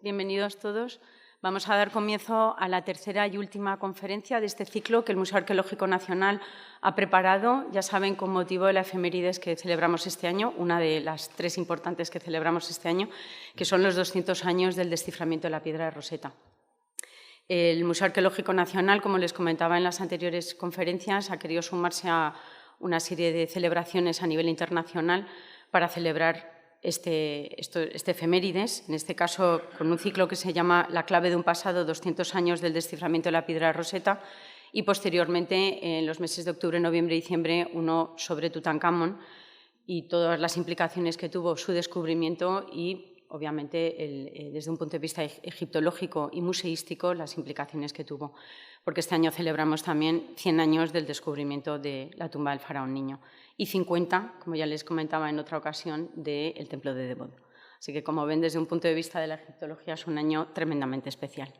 Bienvenidos todos. Vamos a dar comienzo a la tercera y última conferencia de este ciclo que el Museo Arqueológico Nacional ha preparado, ya saben, con motivo de la efemérides que celebramos este año, una de las tres importantes que celebramos este año, que son los 200 años del desciframiento de la piedra de Rosetta. El Museo Arqueológico Nacional, como les comentaba en las anteriores conferencias, ha querido sumarse a una serie de celebraciones a nivel internacional para celebrar este efemérides, en este caso con un ciclo que se llama La clave de un pasado, 200 años del desciframiento de la piedra de Rosetta, y posteriormente, en los meses de octubre, noviembre y diciembre, uno sobre Tutankamón y todas las implicaciones que tuvo su descubrimiento y, obviamente, desde un punto de vista egiptológico y museístico, las implicaciones que tuvo, porque este año celebramos también 100 años del descubrimiento de la tumba del faraón Niño y 50, como ya les comentaba en otra ocasión, del templo de Debod. Así que, como ven, desde un punto de vista de la egiptología es un año tremendamente especial.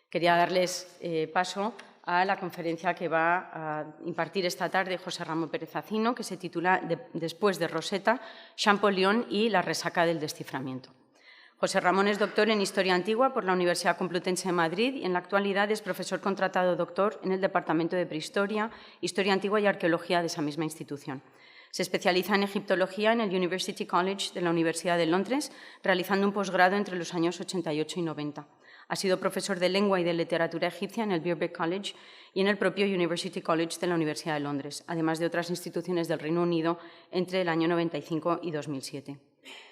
Quería darles paso a la conferencia que va a impartir esta tarde José Ramón Pérez Acino, que se titula Después de Rosetta, Champollion y la resaca del desciframiento. José Ramón es doctor en Historia Antigua por la Universidad Complutense de Madrid y en la actualidad es profesor contratado doctor en el Departamento de Prehistoria, Historia Antigua y Arqueología de esa misma institución. Se especializa en egiptología en el University College de la Universidad de Londres, realizando un posgrado entre los años 88 y 90. Ha sido profesor de lengua y de literatura egipcia en el Birkbeck College y en el propio University College de la Universidad de Londres, además de otras instituciones del Reino Unido entre el año 95 y 2007.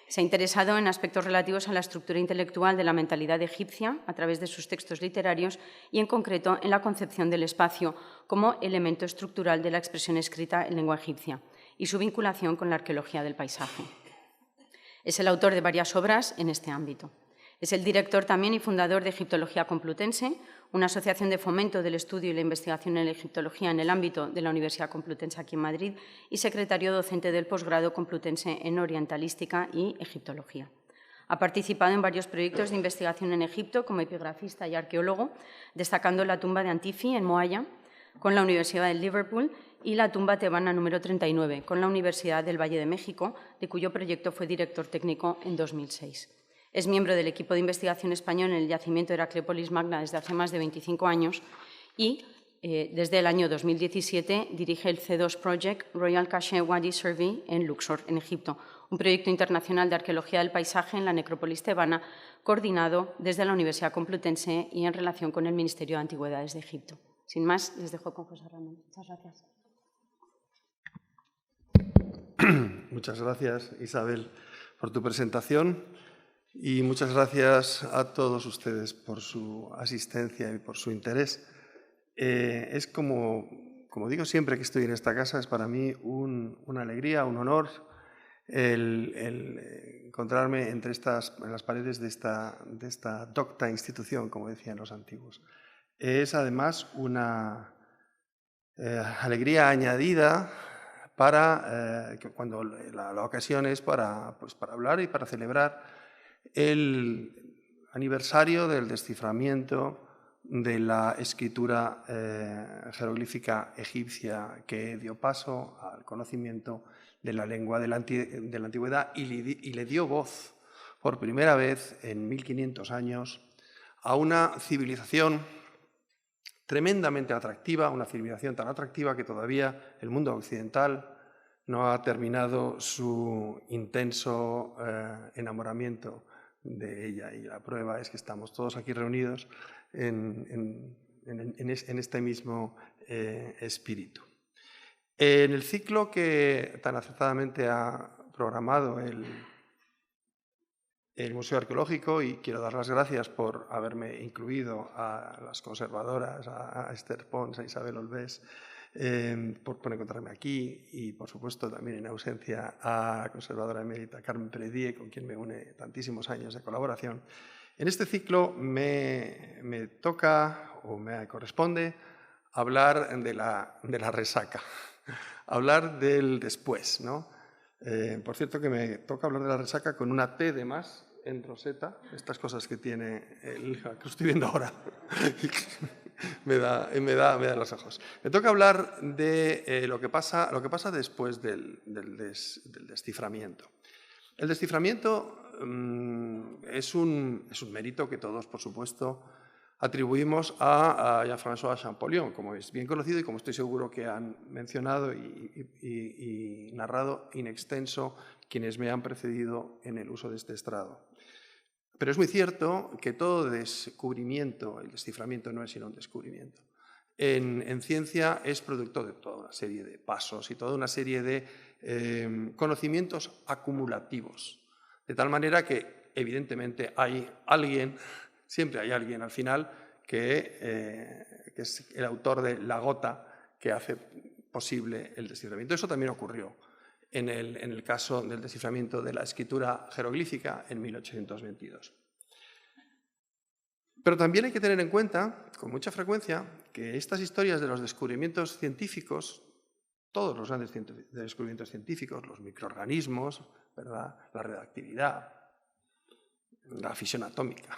Se ha interesado en aspectos relativos a la estructura intelectual de la mentalidad egipcia a través de sus textos literarios y, en concreto, en la concepción del espacio como elemento estructural de la expresión escrita en lengua egipcia y su vinculación con la arqueología del paisaje. Es el autor de varias obras en este ámbito. Es el director también y fundador de Egiptología Complutense, una asociación de fomento del estudio y la investigación en la egiptología en el ámbito de la Universidad Complutense aquí en Madrid y secretario docente del posgrado Complutense en Orientalística y Egiptología. Ha participado en varios proyectos de investigación en Egipto como epigrafista y arqueólogo, destacando la tumba de Antifi en Moaya con la Universidad de Liverpool y la tumba tebana número 39 con la Universidad del Valle de México, de cuyo proyecto fue director técnico en 2006. Es miembro del equipo de investigación español en el yacimiento de Heracleópolis Magna desde hace más de 25 años y desde el año 2017 dirige el C2 Project Royal Cache Wadi Survey en Luxor, en Egipto, un proyecto internacional de arqueología del paisaje en la necrópolis tebana, coordinado desde la Universidad Complutense y en relación con el Ministerio de Antigüedades de Egipto. Sin más, les dejo con José Ramón. Muchas gracias. Muchas gracias, Isabel, por tu presentación. Y muchas gracias a todos ustedes por su asistencia y por su interés. Es como digo siempre que estoy en esta casa, es para mí una alegría, un honor el encontrarme en las paredes de esta docta institución, como decían los antiguos. Es además una alegría añadida para cuando la ocasión es para hablar y para celebrar el aniversario del desciframiento de la escritura jeroglífica egipcia que dio paso al conocimiento de la lengua de la antigüedad y le dio voz por primera vez en 1500 años a una civilización tremendamente atractiva, una civilización tan atractiva que todavía el mundo occidental no ha terminado su intenso enamoramiento de ella, y la prueba es que estamos todos aquí reunidos en este mismo espíritu. En el ciclo que tan acertadamente ha programado el Museo Arqueológico, y quiero dar las gracias por haberme incluido a las conservadoras, a Esther Pons, a Isabel Olvés, por encontrarme aquí, y por supuesto también en ausencia a la conservadora emérita Carmen Peredie, con quien me une tantísimos años de colaboración. En este ciclo me toca o me corresponde hablar de la resaca, hablar del después, ¿no? Por cierto que me toca hablar de la resaca con una T de más en Rosetta, estas cosas que tiene que estoy viendo ahora. me da los ojos. Me toca hablar de lo que pasa después del desciframiento. El desciframiento es un mérito que todos, por supuesto, atribuimos a Jean-François Champollion, como es bien conocido y como estoy seguro que han mencionado y narrado in extenso quienes me han precedido en el uso de este estrado. Pero es muy cierto que todo descubrimiento, el desciframiento no es sino un descubrimiento, en ciencia es producto de toda una serie de pasos y toda una serie de conocimientos acumulativos. De tal manera que, evidentemente, hay alguien, siempre hay alguien al final, que es el autor de la gota que hace posible el desciframiento. Eso también ocurrió en el caso del desciframiento de la escritura jeroglífica en 1822. Pero también hay que tener en cuenta, con mucha frecuencia, que estas historias de los descubrimientos científicos, todos los grandes descubrimientos científicos, los microorganismos, ¿verdad?, la radioactividad, la fisión atómica,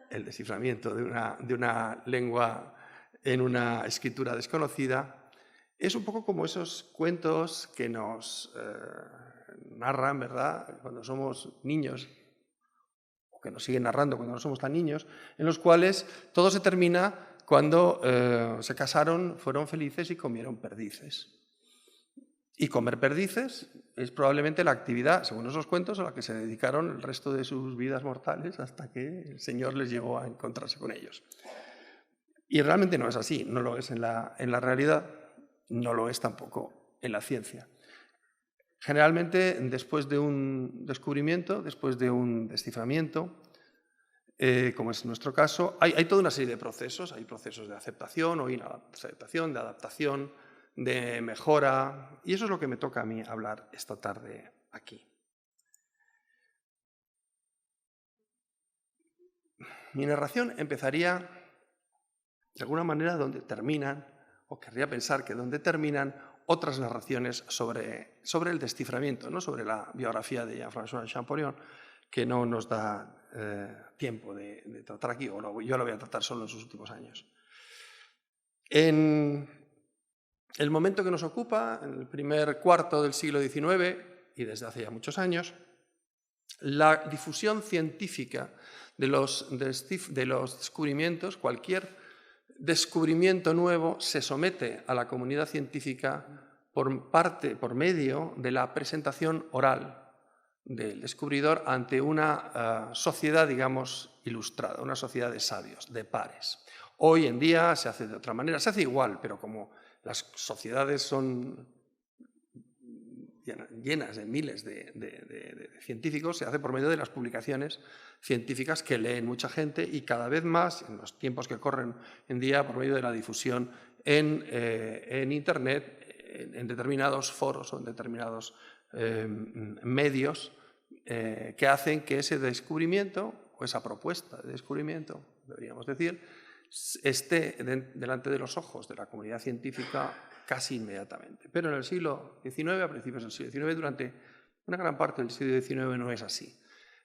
el desciframiento de una lengua en una escritura desconocida, es un poco como esos cuentos que nos narran, ¿verdad?, cuando somos niños, o que nos siguen narrando cuando no somos tan niños, en los cuales todo se termina cuando se casaron, fueron felices y comieron perdices. Y comer perdices es probablemente la actividad, según esos cuentos, a la que se dedicaron el resto de sus vidas mortales hasta que el Señor les llegó a encontrarse con ellos. Y realmente no es así, no lo es en la realidad, no lo es tampoco en la ciencia. Generalmente, después de un descubrimiento, después de un desciframiento, como es nuestro caso, hay toda una serie de procesos. Hay procesos de aceptación o inaceptación, de adaptación, de mejora, y eso es lo que me toca a mí hablar esta tarde aquí. Mi narración empezaría de alguna manera donde terminan, o querría pensar que donde terminan otras narraciones sobre el desciframiento, no sobre la biografía de Jean-François Champollion, que no nos da tiempo de tratar aquí, o yo lo voy a tratar solo en sus últimos años. En el momento que nos ocupa, en el primer cuarto del siglo XIX, y desde hace ya muchos años, la difusión científica de los descubrimientos, cualquier descubrimiento nuevo se somete a la comunidad científica por medio de la presentación oral del descubridor ante una sociedad, digamos, ilustrada, una sociedad de sabios, de pares. Hoy en día se hace de otra manera, se hace igual, pero como las sociedades son llenas de miles de científicos, se hace por medio de las publicaciones científicas que leen mucha gente y cada vez más, en los tiempos que corren en día, por medio de la difusión en Internet, en determinados foros o en determinados medios que hacen que ese descubrimiento, o esa propuesta de descubrimiento, deberíamos decir, esté delante de los ojos de la comunidad científica casi inmediatamente. Pero en el siglo XIX, a principios del siglo XIX, durante una gran parte del siglo XIX no es así.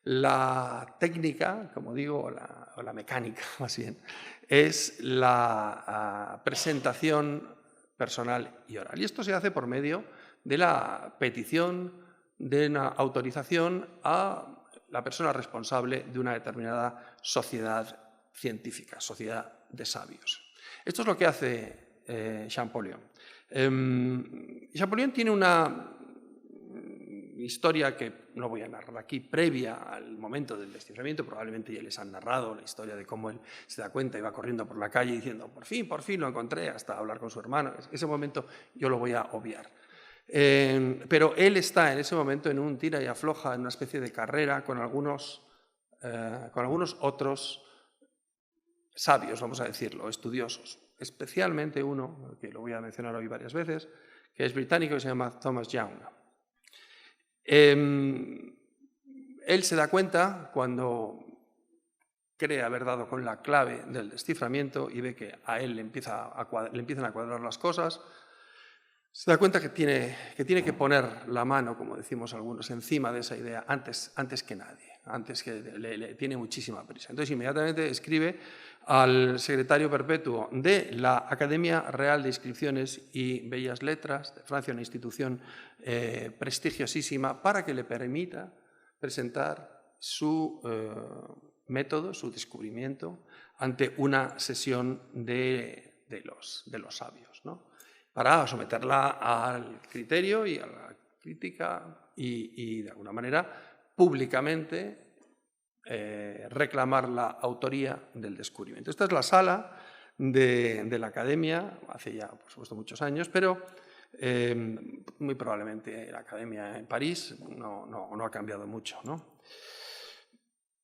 La técnica, como digo, o la mecánica más bien, es la presentación personal y oral. Y esto se hace por medio de la petición de una autorización a la persona responsable de una determinada sociedad científica, sociedad de sabios. Esto es lo que hace Champollion. Champollion tiene una historia que no voy a narrar aquí, previa al momento del desciframiento. Probablemente ya les han narrado la historia de cómo él se da cuenta y va corriendo por la calle diciendo por fin lo encontré, hasta hablar con su hermano. Ese momento yo lo voy a obviar. Pero él está en ese momento en un tira y afloja, en una especie de carrera con algunos otros sabios, vamos a decirlo, estudiosos, especialmente uno, que lo voy a mencionar hoy varias veces, que es británico, que se llama Thomas Young. Él se da cuenta cuando cree haber dado con la clave del desciframiento y ve que a él le empiezan a cuadrar las cosas. Se da cuenta que tiene que poner la mano, como decimos algunos, encima de esa idea antes que nadie, antes que le tiene muchísima prisa. Entonces inmediatamente escribe al secretario perpetuo de la Academia Real de Inscripciones y Bellas Letras de Francia, una institución prestigiosísima, para que le permita presentar su método, su descubrimiento, ante una sesión de los sabios, ¿no? Para someterla al criterio y a la crítica y de alguna manera, públicamente, reclamar la autoría del descubrimiento. Esta es la sala de la Academia, hace ya, por supuesto, muchos años, pero muy probablemente la Academia en París no ha cambiado mucho, ¿no?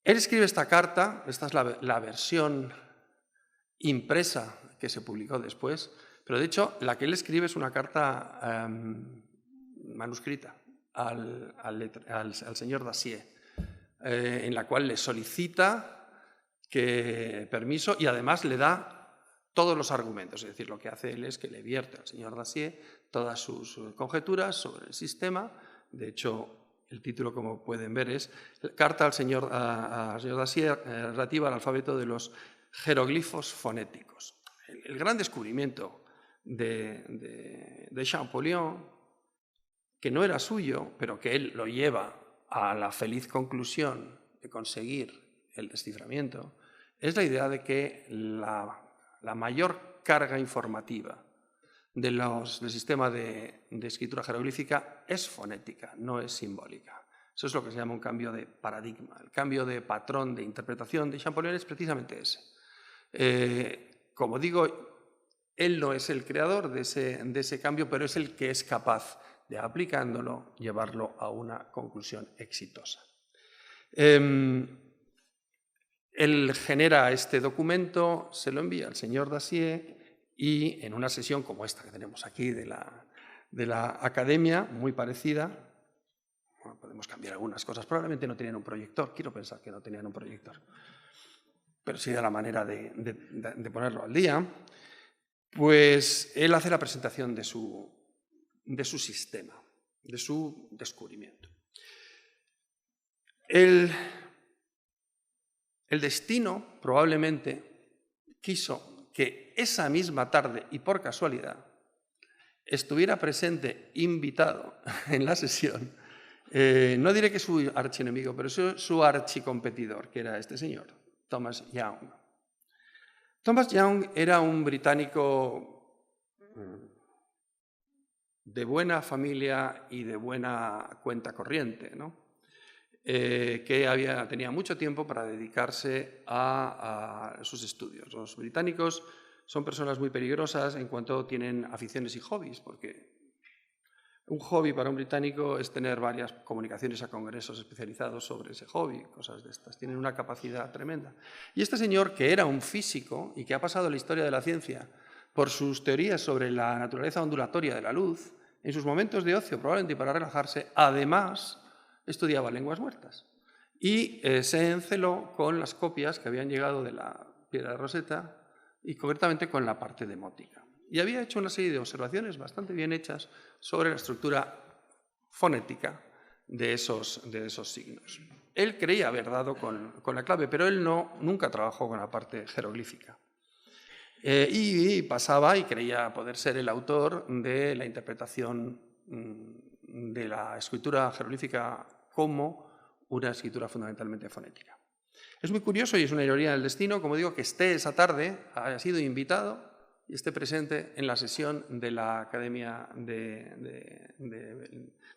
Él escribe esta carta, esta es la versión impresa que se publicó después, pero de hecho la que él escribe es una carta manuscrita al señor Dacier, en la cual le solicita permiso y además le da todos los argumentos. Es decir, lo que hace él es que le vierte al señor Dacier todas sus conjeturas sobre el sistema. De hecho, el título, como pueden ver, es Carta al señor Dacier relativa al alfabeto de los jeroglifos fonéticos. El gran descubrimiento de Champollion, que no era suyo, pero que él lo lleva a la feliz conclusión de conseguir el desciframiento, es la idea de que la mayor carga informativa del sistema de escritura jeroglífica es fonética, no es simbólica. Eso es lo que se llama un cambio de paradigma. El cambio de patrón de interpretación de Champollion es precisamente ese. Como digo, él no es el creador de ese cambio, pero es el que es capaz de, aplicándolo, llevarlo a una conclusión exitosa. Él genera este documento, se lo envía al señor Dacier y en una sesión como esta que tenemos aquí de la Academia, muy parecida, bueno, podemos cambiar algunas cosas, probablemente no tenían un proyector, quiero pensar que no tenían un proyector, pero sí de la manera de ponerlo al día, pues él hace la presentación de su sistema, de su descubrimiento. El destino probablemente quiso que esa misma tarde y por casualidad estuviera presente, invitado en la sesión, no diré que su archienemigo, pero su archicompetidor, que era este señor, Thomas Young. Thomas Young era un británico de buena familia y de buena cuenta corriente, ¿no? Que tenía mucho tiempo para dedicarse a sus estudios. Los británicos son personas muy peligrosas en cuanto tienen aficiones y hobbies, porque un hobby para un británico es tener varias comunicaciones a congresos especializados sobre ese hobby, cosas de estas. Tienen una capacidad tremenda. Y este señor, que era un físico y que ha pasado la historia de la ciencia por sus teorías sobre la naturaleza ondulatoria de la luz, en sus momentos de ocio, probablemente para relajarse, además estudiaba lenguas muertas y se enceló con las copias que habían llegado de la piedra de Rosetta y concretamente con la parte demótica. Y había hecho una serie de observaciones bastante bien hechas sobre la estructura fonética de esos signos. Él creía haber dado con la clave, pero él nunca trabajó con la parte jeroglífica. Y pasaba y creía poder ser el autor de la interpretación de la escritura jeroglífica como una escritura fundamentalmente fonética. Es muy curioso y es una ironía del destino, como digo, que esté esa tarde, haya sido invitado y esté presente en la sesión de la Academia de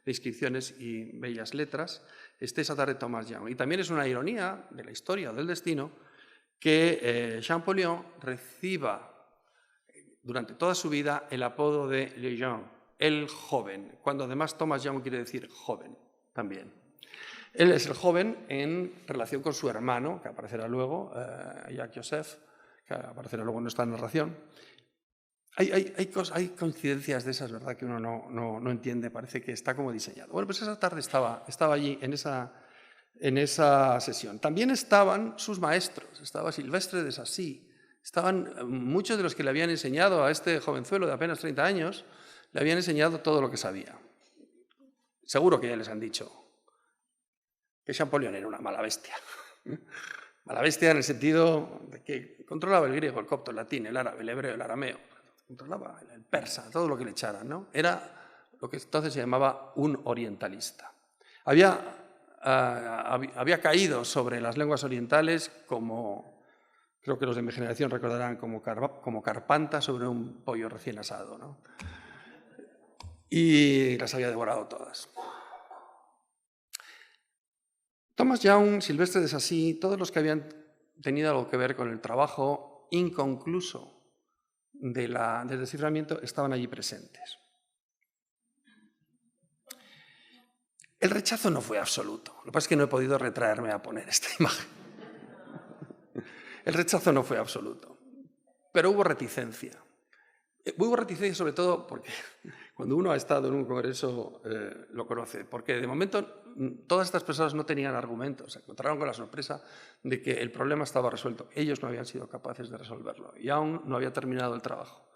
Inscripciones y Bellas Letras, esté esa tarde Thomas Young. Y también es una ironía de la historia o del destino que Champollion reciba durante toda su vida el apodo de Le Jeune, el joven, cuando además Thomas Young quiere decir joven también. Él es el joven en relación con su hermano, que aparecerá luego, Jacques Joseph, que aparecerá luego en nuestra narración. Hay coincidencias de esas, ¿verdad?, que uno no entiende, parece que está como diseñado. Bueno, pues esa tarde estaba allí en esa sesión. También estaban sus maestros, estaba Silvestre de Sacy, estaban muchos de los que le habían enseñado a este jovenzuelo de apenas 30 años, le habían enseñado todo lo que sabía. Seguro que ya les han dicho que Champollion era una mala bestia. Mala bestia en el sentido de que controlaba el griego, el copto, el latín, el árabe, el hebreo, el arameo, controlaba el persa, todo lo que le echaran, ¿no? Era lo que entonces se llamaba un orientalista. Había había caído sobre las lenguas orientales como, creo que los de mi generación recordarán, como carpanta sobre un pollo recién asado, ¿no? Y las había devorado todas. Thomas Young, Silvestre de Sassy, todos los que habían tenido algo que ver con el trabajo inconcluso del desciframiento estaban allí presentes. El rechazo no fue absoluto. Lo que pasa es que no he podido retraerme a poner esta imagen. El rechazo no fue absoluto, pero hubo reticencia. Hubo reticencia sobre todo porque cuando uno ha estado en un congreso lo conoce, porque de momento todas estas personas no tenían argumentos, se encontraron con la sorpresa de que el problema estaba resuelto. Ellos no habían sido capaces de resolverlo y aún no había terminado el trabajo.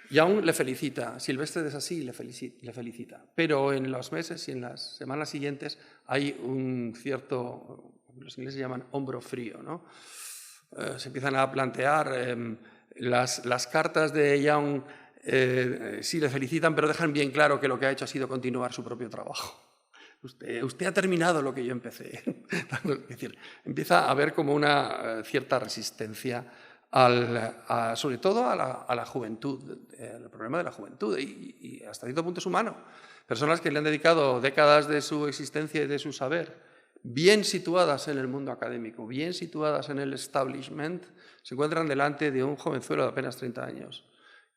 Y aún le felicita, Silvestre de Sassy le felicita, pero en los meses y en las semanas siguientes hay un cierto, los ingleses llaman hombro frío, ¿no? Se empiezan a plantear, las cartas de Young sí le felicitan, pero dejan bien claro que lo que ha hecho ha sido continuar su propio trabajo. Usted ha terminado lo que yo empecé. Es decir, empieza a haber como una cierta resistencia sobre todo a la juventud, el problema de la juventud, y hasta cierto punto es humano. Personas que le han dedicado décadas de su existencia y de su saber, bien situadas en el mundo académico, bien situadas en el establishment, se encuentran delante de un jovenzuelo de apenas 30 años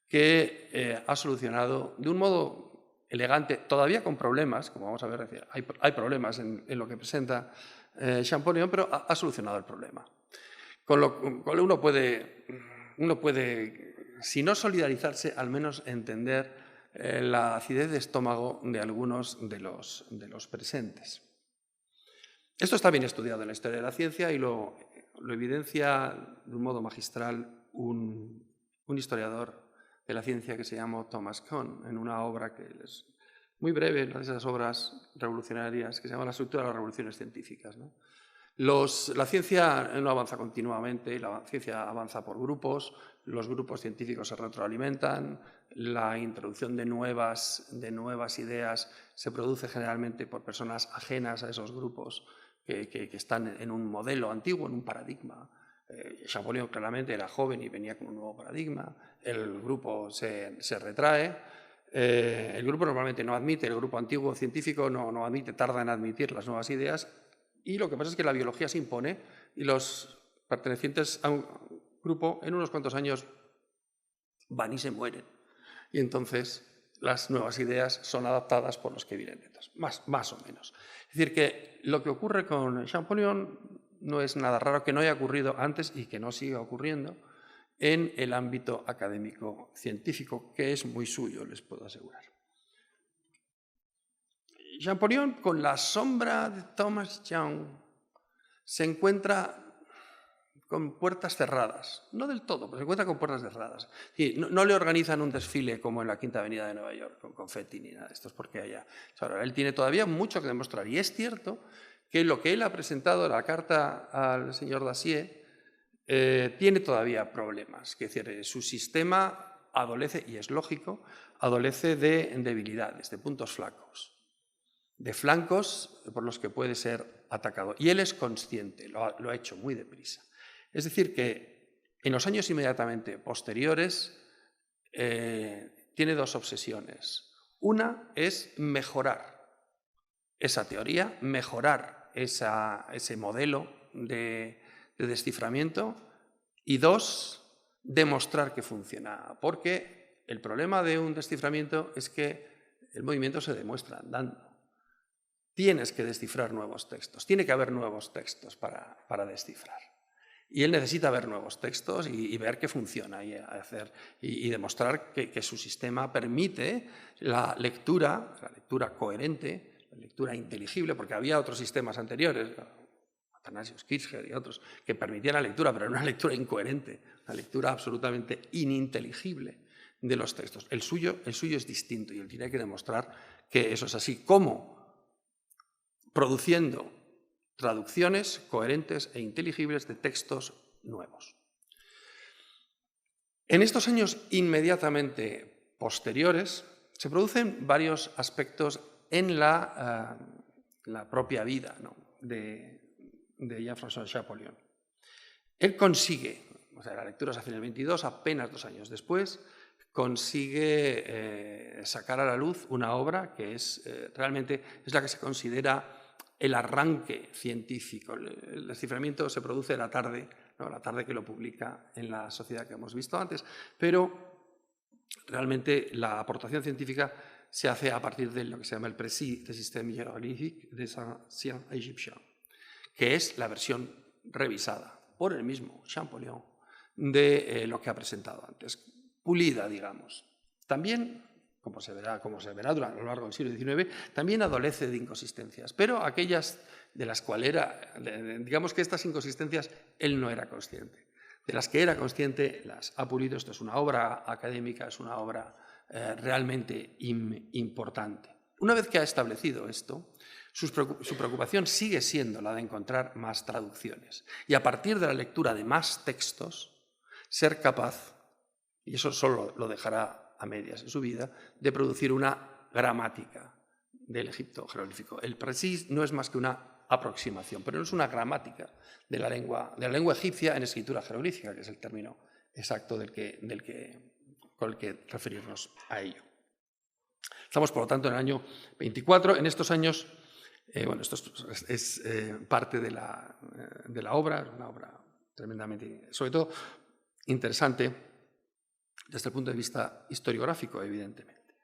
que ha solucionado de un modo elegante, todavía con problemas, como vamos a ver, hay problemas en lo que presenta Champollion, pero ha solucionado el problema. Con lo cual uno puede, si no solidarizarse, al menos entender la acidez de estómago de algunos de los presentes. Esto está bien estudiado en la historia de la ciencia y lo evidencia de un modo magistral un historiador de la ciencia que se llama Thomas Kuhn, en una obra que es muy breve, una de esas obras revolucionarias que se llama La estructura de las revoluciones científicas, ¿no? La ciencia no avanza continuamente, la ciencia avanza por grupos, los grupos científicos se retroalimentan, la introducción de nuevas ideas se produce generalmente por personas ajenas a esos grupos que están en un modelo antiguo, en un paradigma. Champollion claramente era joven y venía con un nuevo paradigma, el grupo se retrae, el grupo normalmente no admite, el grupo antiguo científico no admite, tarda en admitir las nuevas ideas. Y lo que pasa es que la biología se impone y los pertenecientes a un grupo en unos cuantos años van y se mueren. Y entonces las nuevas ideas son adaptadas por los que vienen detrás, más o menos. Es decir, que lo que ocurre con Champollion no es nada raro que no haya ocurrido antes y que no siga ocurriendo en el ámbito académico científico, que es muy suyo, les puedo asegurar. Champollion, con la sombra de Thomas Young, se encuentra con puertas cerradas. No del todo, pero se encuentra con puertas cerradas. Sí, no le organizan un desfile como en la Quinta Avenida de Nueva York, con confeti ni nada de esto, es porque allá. Ahora, él tiene todavía mucho que demostrar. Y es cierto que lo que él ha presentado, la carta al señor Dacier, tiene todavía problemas. Es decir, su sistema adolece, y es lógico, adolece de debilidades, de puntos flacos, de flancos por los que puede ser atacado. Y él es consciente, lo ha hecho muy deprisa. Es decir, que en los años inmediatamente posteriores tiene dos obsesiones. Una es mejorar esa teoría, mejorar ese modelo de desciframiento, y dos, demostrar que funciona. Porque el problema de un desciframiento es que el movimiento se demuestra andando. Tienes que descifrar nuevos textos, tiene que haber nuevos textos para descifrar. Y él necesita ver nuevos textos y ver que funciona y demostrar que su sistema permite la lectura coherente, la lectura inteligible, porque había otros sistemas anteriores, Athanasius Kircher y otros, que permitían la lectura, pero era una lectura incoherente, una lectura absolutamente ininteligible de los textos. El suyo es distinto y él tiene que demostrar que eso es así. ¿Cómo? Produciendo traducciones coherentes e inteligibles de textos nuevos. En estos años inmediatamente posteriores se producen varios aspectos en la propia vida, ¿no? de Jean-François Champollion. Él consigue, o sea, la lectura se hace en el 22, apenas 2 años después, consigue sacar a la luz una obra que es realmente es la que se considera el arranque científico. El desciframiento se produce la tarde, ¿no? La tarde que lo publica en la sociedad que hemos visto antes, pero realmente la aportación científica se hace a partir de lo que se llama el Précis des systèmes hiéroglyphiques des anciens égyptiens, que es la versión revisada por el mismo Champollion de lo que ha presentado antes, pulida, digamos. También, como se verá a lo largo del siglo XIX, también adolece de inconsistencias, pero aquellas de las cuales digamos que estas inconsistencias él no era consciente. De las que era consciente las ha pulido. Esto es una obra académica, es una obra realmente importante. Una vez que ha establecido esto, su preocupación sigue siendo la de encontrar más traducciones y a partir de la lectura de más textos ser capaz, y eso solo lo dejará a medias en su vida, de producir una gramática del Egipto jeroglífico. El Précis no es más que una aproximación, pero no es una gramática de la lengua egipcia en escritura jeroglífica, que es el término exacto con el que referirnos a ello. Estamos, por lo tanto, en el año 24. En estos años, esto es parte de la obra, una obra tremendamente, sobre todo, interesante desde el punto de vista historiográfico, evidentemente.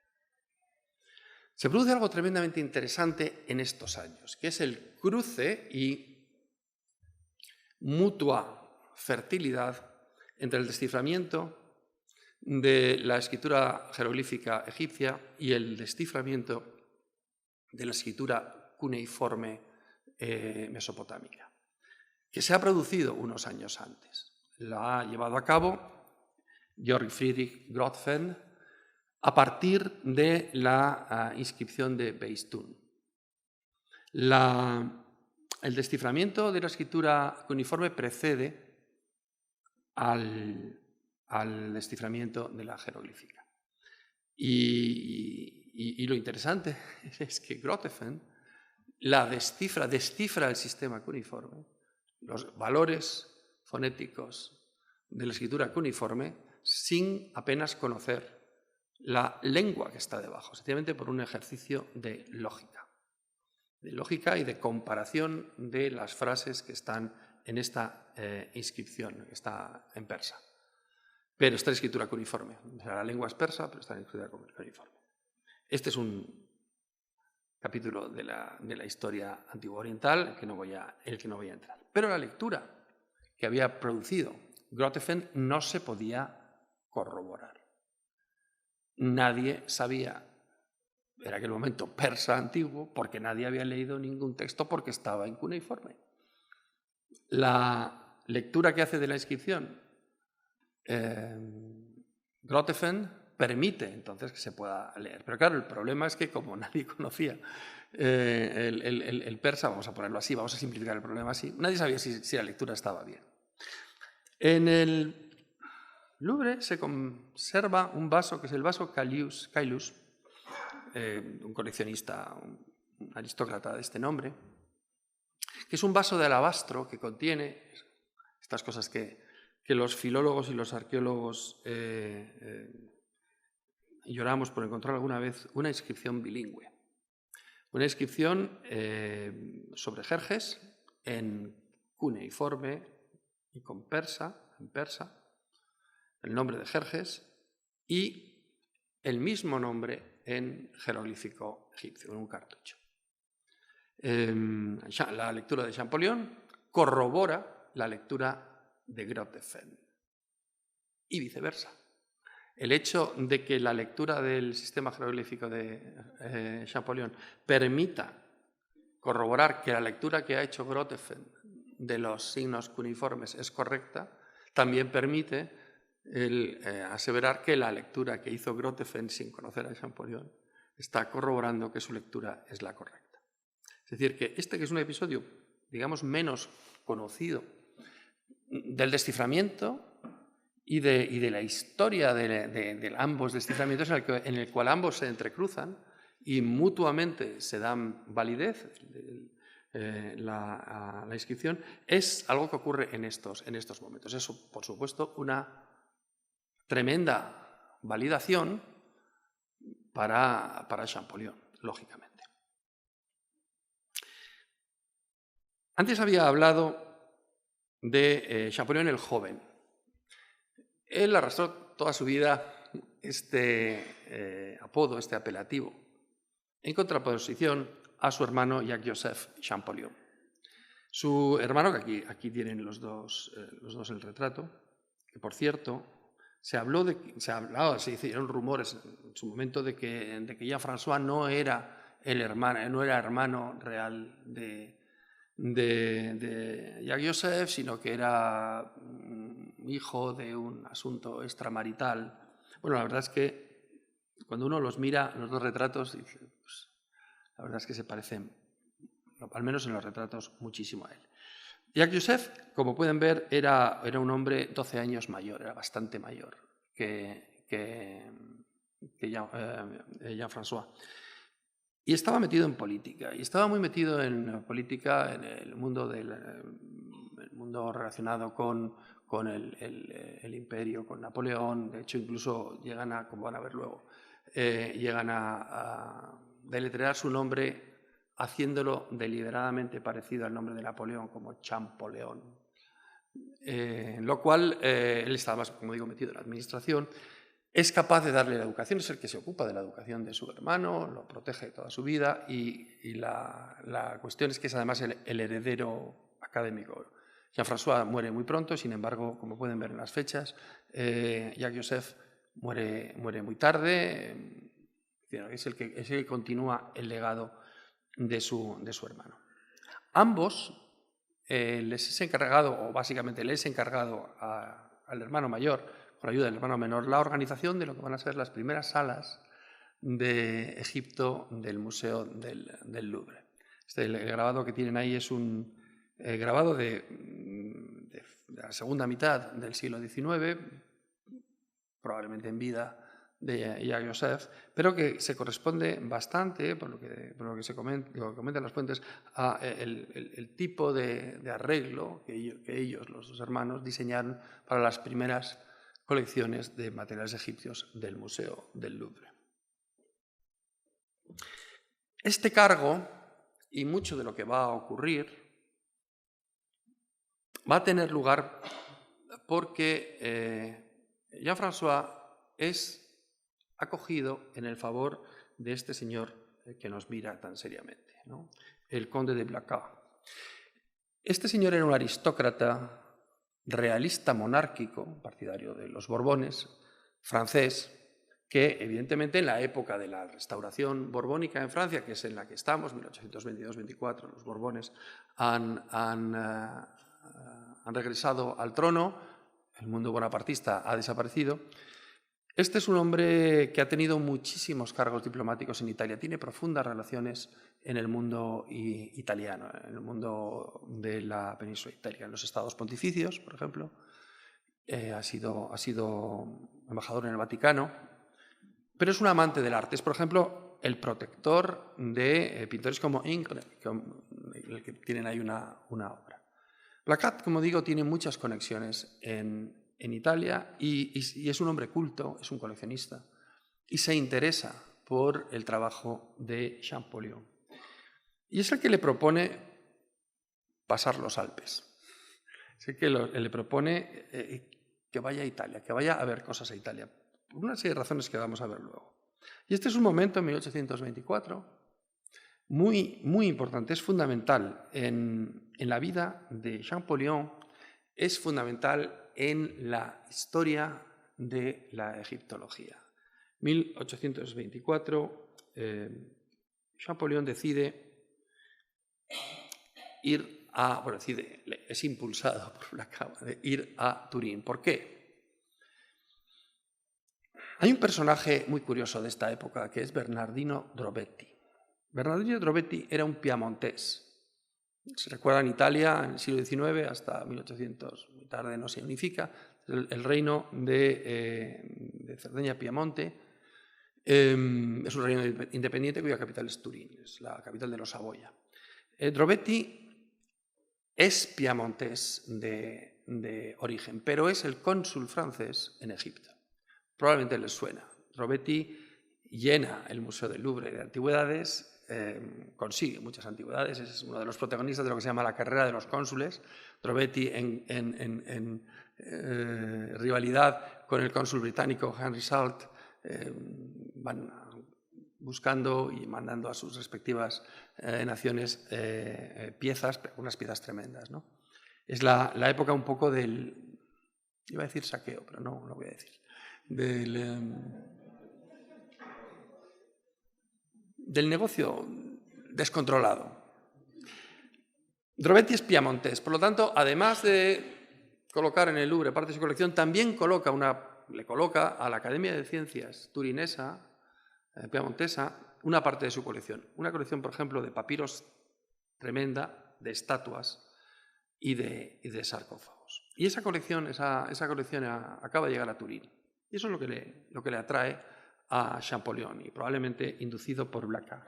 Se produce algo tremendamente interesante en estos años, que es el cruce y mutua fertilidad entre el desciframiento de la escritura jeroglífica egipcia y el desciframiento de la escritura cuneiforme mesopotámica, que se ha producido unos años antes. La ha llevado a cabo Georg Friedrich Grotefend a partir de la inscripción de Behistún. El desciframiento de la escritura cuneiforme precede al desciframiento de la jeroglífica. Y lo interesante es que Grotefend descifra el sistema cuneiforme, los valores fonéticos de la escritura cuneiforme, sin apenas conocer la lengua que está debajo, sencillamente por un ejercicio de lógica y de comparación de las frases que están en esta inscripción, que está en persa. Pero está en escritura cuneiforme. O sea, la lengua es persa, pero está en escritura cuneiforme. Este es un capítulo de la historia antigua oriental en el que no voy a entrar. Pero la lectura que había producido Grotefend no se podía corroborar. Nadie sabía, en aquel momento, persa antiguo, porque nadie había leído ningún texto porque estaba en cuneiforme. La lectura que hace de la inscripción Grotefend permite entonces que se pueda leer. Pero claro, el problema es que como nadie conocía el persa, vamos a ponerlo así, vamos a simplificar el problema así, nadie sabía si la lectura estaba bien. En el Louvre se conserva un vaso que es el vaso Caylus, un coleccionista, un aristócrata de este nombre, que es un vaso de alabastro que contiene estas cosas que los filólogos y los arqueólogos lloramos por encontrar alguna vez, una inscripción bilingüe. Una inscripción sobre Jerjes en cuneiforme y en persa, el nombre de Jerjes y el mismo nombre en jeroglífico egipcio, en un cartucho. La lectura de Champollion corrobora la lectura de Grotefend y viceversa. El hecho de que la lectura del sistema jeroglífico de Champollion permita corroborar que la lectura que ha hecho Grotefend de los signos cuneiformes es correcta, también permite aseverar que la lectura que hizo Grotefend sin conocer a Champollion está corroborando que su lectura es la correcta. Es decir, que es un episodio, digamos, menos conocido del desciframiento y de la historia de ambos desciframientos en el cual ambos se entrecruzan y mutuamente se dan validez. la inscripción, es algo que ocurre en estos momentos. Es, por supuesto, una tremenda validación para Champollion, lógicamente. Antes había hablado de Champollion el joven. Él arrastró toda su vida este apodo, este apelativo, en contraposición a su hermano Jacques-Joseph Champollion. Su hermano, que aquí tienen los dos el retrato, que por cierto, se hicieron rumores en su momento de que Jean-François no era hermano real de Jacques-Joseph, sino que era hijo de un asunto extramarital. Bueno, la verdad es que cuando uno los mira, los dos retratos, dice, pues, la verdad es que se parecen, al menos en los retratos, muchísimo a él. Jacques-Joseph, como pueden ver, era un hombre 12 años mayor, era bastante mayor que Jean-François. Y estaba metido en política, y estaba muy metido en política, en el mundo relacionado con el imperio, con Napoleón. De hecho, incluso llegan a, como van a ver luego, llegan a deletrear su nombre haciéndolo deliberadamente parecido al nombre de Napoleón, como Champollion. Lo cual, él estaba más, como digo, metido en la administración. Es capaz de darle la educación, es el que se ocupa de la educación de su hermano, lo protege toda su vida y la cuestión es que es además el heredero académico. Jean-François muere muy pronto, sin embargo, como pueden ver en las fechas, Jacques-Joseph muere muy tarde, es el que continúa el legado de su hermano. Ambos les es encargado, o básicamente les es encargado al hermano mayor, con la ayuda del hermano menor, la organización de lo que van a ser las primeras salas de Egipto del Museo del Louvre. El grabado que tienen ahí es un grabado de la segunda mitad del siglo XIX, probablemente en vida de Jacques-Joseph, pero que se corresponde bastante, por lo que comentan las fuentes, a el tipo de arreglo que ellos, los dos hermanos, diseñaron para las primeras colecciones de materiales egipcios del Museo del Louvre. Este cargo, y mucho de lo que va a ocurrir, va a tener lugar porque Jean-François es acogido en el favor de este señor que nos mira tan seriamente, ¿no? El conde de Blacas. Este señor era un aristócrata realista monárquico, partidario de los Borbones, francés, que evidentemente en la época de la restauración borbónica en Francia, que es en la que estamos, 1822-24, los Borbones han regresado al trono, el mundo bonapartista ha desaparecido. Este es un hombre que ha tenido muchísimos cargos diplomáticos en Italia, tiene profundas relaciones en el mundo italiano, en el mundo de la península ibérica, en los estados pontificios, por ejemplo. Ha sido embajador en el Vaticano, pero es un amante del arte. Es, por ejemplo, el protector de pintores como Ingres, el que tienen ahí una obra. Blacas, como digo, tiene muchas conexiones en Italia y es un hombre culto, es un coleccionista y se interesa por el trabajo de Champollion. Y es el que le propone pasar los Alpes. Es el que le propone que vaya a Italia, que vaya a ver cosas a Italia, por una serie de razones que vamos a ver luego. Y este es un momento en 1824 muy, muy importante, es fundamental en la vida de Champollion, es fundamental en la historia de la egiptología. 1824, Champollion decide es impulsado por Blacas de ir a Turín. ¿Por qué? Hay un personaje muy curioso de esta época que es Bernardino Drobetti. Bernardino Drobetti era un piamontés. Se recuerda en Italia, en el siglo XIX, hasta 1800, muy tarde no se unifica, el reino de Cerdeña-Piamonte. Es un reino independiente cuya capital es Turín, es la capital de los Saboya. Drobetti es piamontés de origen, pero es el cónsul francés en Egipto. Probablemente les suena. Drobetti llena el Museo del Louvre de antigüedades, consigue muchas antigüedades, es uno de los protagonistas de lo que se llama la carrera de los cónsules. Drobetti en rivalidad con el cónsul británico Henry Salt van buscando y mandando a sus respectivas naciones piezas, unas piezas tremendas, ¿no? Es la época un poco del, iba a decir saqueo, pero no lo voy a decir, del negocio descontrolado. Drobetti es piamontés, por lo tanto, además de colocar en el Louvre parte de su colección, también le coloca a la Academia de Ciencias turinesa, piamontesa, una parte de su colección. Una colección, por ejemplo, de papiros tremenda, de estatuas y de sarcófagos. Y esa colección acaba de llegar a Turín. Y eso es lo que le atrae a Champollion, y probablemente inducido por Blacas.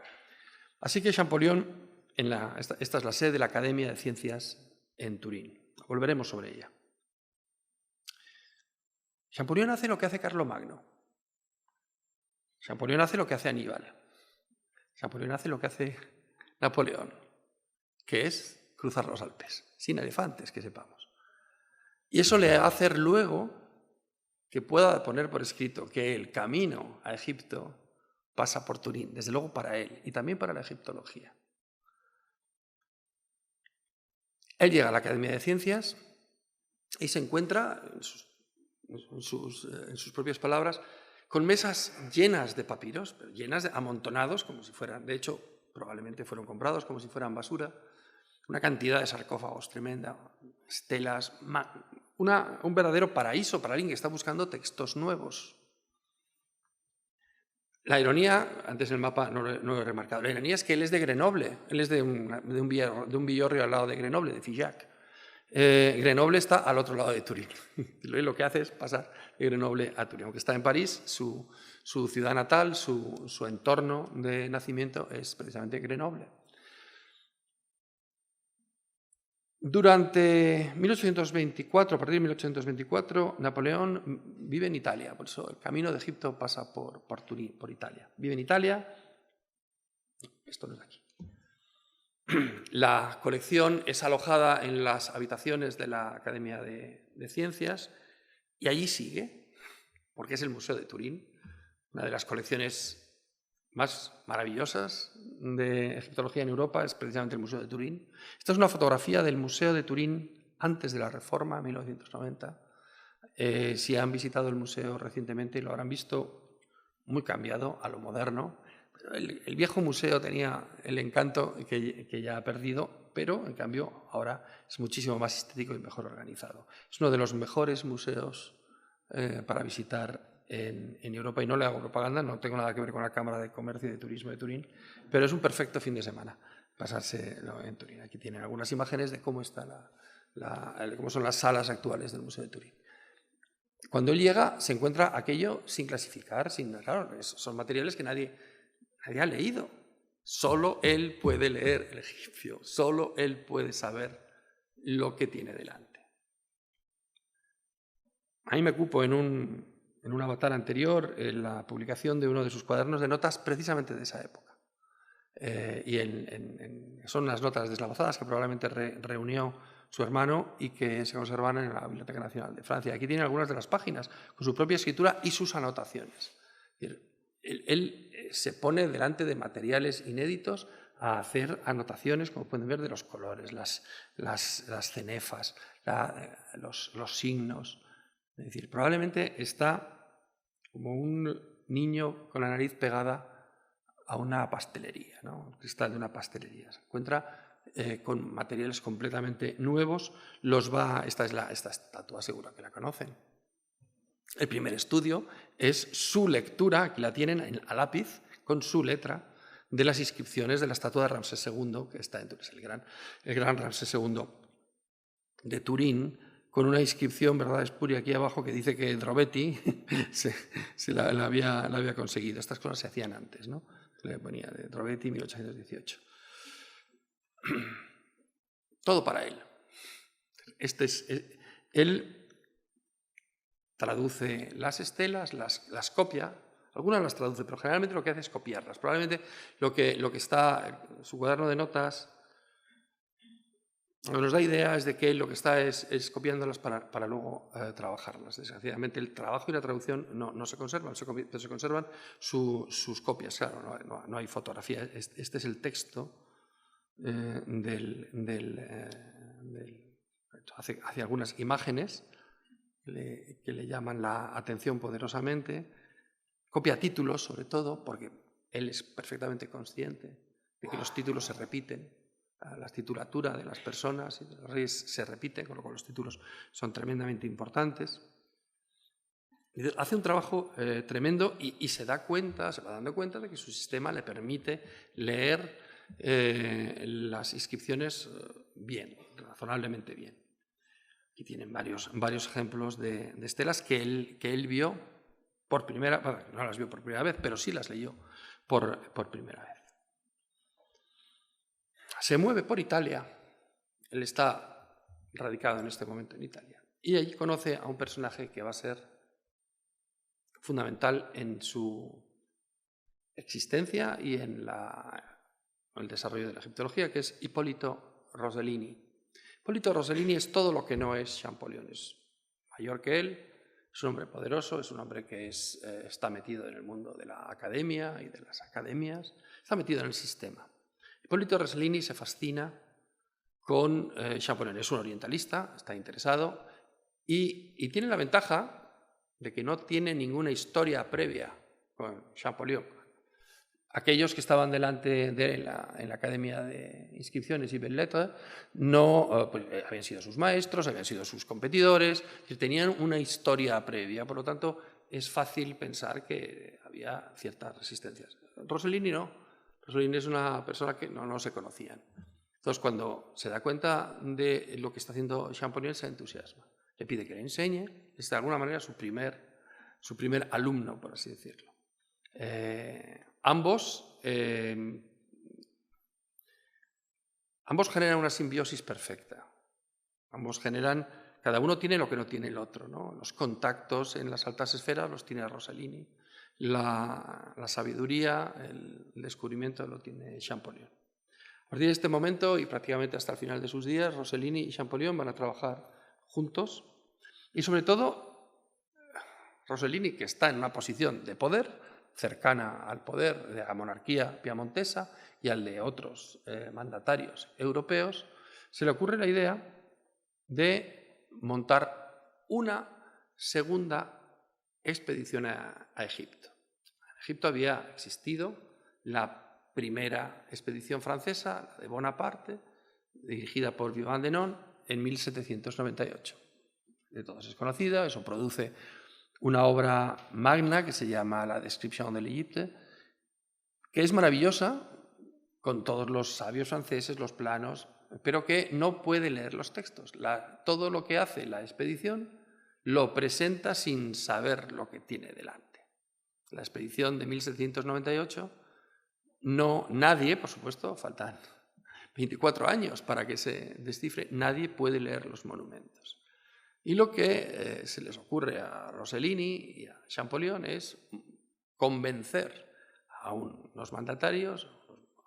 Así que Champollion, esta es la sede de la Academia de Ciencias en Turín. Volveremos sobre ella. Champollion hace lo que hace Carlomagno. Champollion hace lo que hace Aníbal. Champollion hace lo que hace Napoleón, que es cruzar los Alpes, sin elefantes, que sepamos. Y eso le va a hacer luego que pueda poner por escrito que el camino a Egipto pasa por Turín, desde luego para él y también para la egiptología. Él llega a la Academia de Ciencias y se encuentra, en sus propias palabras, con mesas llenas de papiros, llenas de amontonados, como si fueran, de hecho, probablemente fueron comprados como si fueran basura, una cantidad de sarcófagos tremenda, estelas, un verdadero paraíso para alguien que está buscando textos nuevos. La ironía, antes en el mapa no lo he remarcado, la ironía es que él es de Grenoble, él es de un villorrio al lado de Grenoble, de Figeac. Grenoble está al otro lado de Turín. Lo que hace es pasar de Grenoble a Turín. Aunque está en París, su ciudad natal, su entorno de nacimiento es precisamente Grenoble. Durante 1824, a partir de 1824, Napoleón vive en Italia, por eso el camino de Egipto pasa por Turín, por Italia. Vive en Italia, esto no es de aquí. La colección es alojada en las habitaciones de la Academia de Ciencias y allí sigue, porque es el Museo de Turín, una de las colecciones más maravillosas de egiptología en Europa es precisamente el Museo de Turín. Esta es una fotografía del Museo de Turín antes de la Reforma, 1990. Si han visitado el museo recientemente lo habrán visto muy cambiado a lo moderno. El viejo museo tenía el encanto que ya ha perdido, pero en cambio ahora es muchísimo más estético y mejor organizado. Es uno de los mejores museos para visitar en Europa, y no le hago propaganda, no tengo nada que ver con la Cámara de Comercio y de Turismo de Turín, pero es un perfecto fin de semana pasarse en Turín. Aquí tienen algunas imágenes de cómo son las salas actuales del Museo de Turín. Cuando él llega, se encuentra aquello sin clasificar, claro, son materiales que nadie ha leído. Solo él puede leer el egipcio, solo él puede saber lo que tiene delante. A mí me cupo en un avatar anterior en la publicación de uno de sus cuadernos de notas precisamente de esa época. Son unas notas deslavazadas que probablemente reunió su hermano y que se conservan en la Biblioteca Nacional de Francia. Aquí tiene algunas de las páginas con su propia escritura y sus anotaciones. Es decir, él se pone delante de materiales inéditos a hacer anotaciones, como pueden ver, de los colores, las cenefas, los signos. Es decir, probablemente está como un niño con la nariz pegada a una pastelería, ¿no? Un cristal de una pastelería. Se encuentra con materiales completamente nuevos. Esta estatua seguro que la conocen. El primer estudio es su lectura, aquí la tienen a lápiz, con su letra, de las inscripciones de la estatua de Ramsés II, que está en Turín, el gran Ramsés II de Turín, con una inscripción, verdad espuria, aquí abajo, que dice que Drobetti la había conseguido. Estas cosas se hacían antes, ¿no? Le ponía de Drobetti 1818. todo para él. Él traduce las estelas, las copia, algunas las traduce, pero generalmente lo que hace es copiarlas. Probablemente lo que está en su cuaderno de notas nos da ideas de que él lo que está es copiándolas para luego trabajarlas. Desgraciadamente el trabajo y la traducción no se conservan, pero se conservan sus copias. Claro, no hay fotografía. Este es el texto hace algunas imágenes que le llaman la atención poderosamente. Copia títulos, sobre todo, porque él es perfectamente consciente de que los títulos se repiten. La titulatura de las personas y de los reyes se repiten, con lo cual los títulos son tremendamente importantes. Hace un trabajo tremendo y se va dando cuenta de que su sistema le permite leer las inscripciones bien, razonablemente bien. Aquí tienen varios ejemplos de estelas que él vio por primera vez, bueno, no las vio por primera vez, pero sí las leyó por primera vez. Se mueve por Italia, él está radicado en este momento en Italia, y allí conoce a un personaje que va a ser fundamental en su existencia y en el desarrollo de la egiptología, que es Hipólito Rosellini. Hipólito Rosellini es todo lo que no es Champollion, es mayor que él, es un hombre poderoso, es un hombre que está metido en el mundo de la academia y de las academias, está metido en el sistema. Hipólito Rosellini se fascina con Champollion, es un orientalista, está interesado y tiene la ventaja de que no tiene ninguna historia previa con Champollion. Aquellos que estaban delante de él en la Academia de Inscripciones y Belles-Lettres pues, habían sido sus maestros, habían sido sus competidores, tenían una historia previa, por lo tanto es fácil pensar que había ciertas resistencias. Rosellini no. Rosellini es una persona que no se conocían. Entonces, cuando se da cuenta de lo que está haciendo Champollion, se entusiasma. Le pide que le enseñe, es de alguna manera su primer alumno, por así decirlo. Ambos generan una simbiosis perfecta. Cada uno tiene lo que no tiene el otro, ¿no? Los contactos en las altas esferas los tiene Rosellini. La sabiduría, el descubrimiento lo tiene Champollion. A partir de este momento y prácticamente hasta el final de sus días, Rosellini y Champollion van a trabajar juntos y sobre todo Rosellini, que está en una posición de poder cercana al poder de la monarquía piamontesa y al de otros mandatarios europeos, se le ocurre la idea de montar una segunda expedición a Egipto. En Egipto había existido la primera expedición francesa, la de Bonaparte, dirigida por Vivant Denon en 1798. De todos es conocida, eso produce una obra magna que se llama La Description de l'Égypte, que es maravillosa, con todos los sabios franceses, los planos, pero que no puede leer los textos. Todo lo que hace la expedición lo presenta sin saber lo que tiene delante. La expedición de 1798, nadie, por supuesto, faltan 24 años para que se descifre, nadie puede leer los monumentos. Y lo que se les ocurre a Rosellini y a Champollion es convencer a unos mandatarios,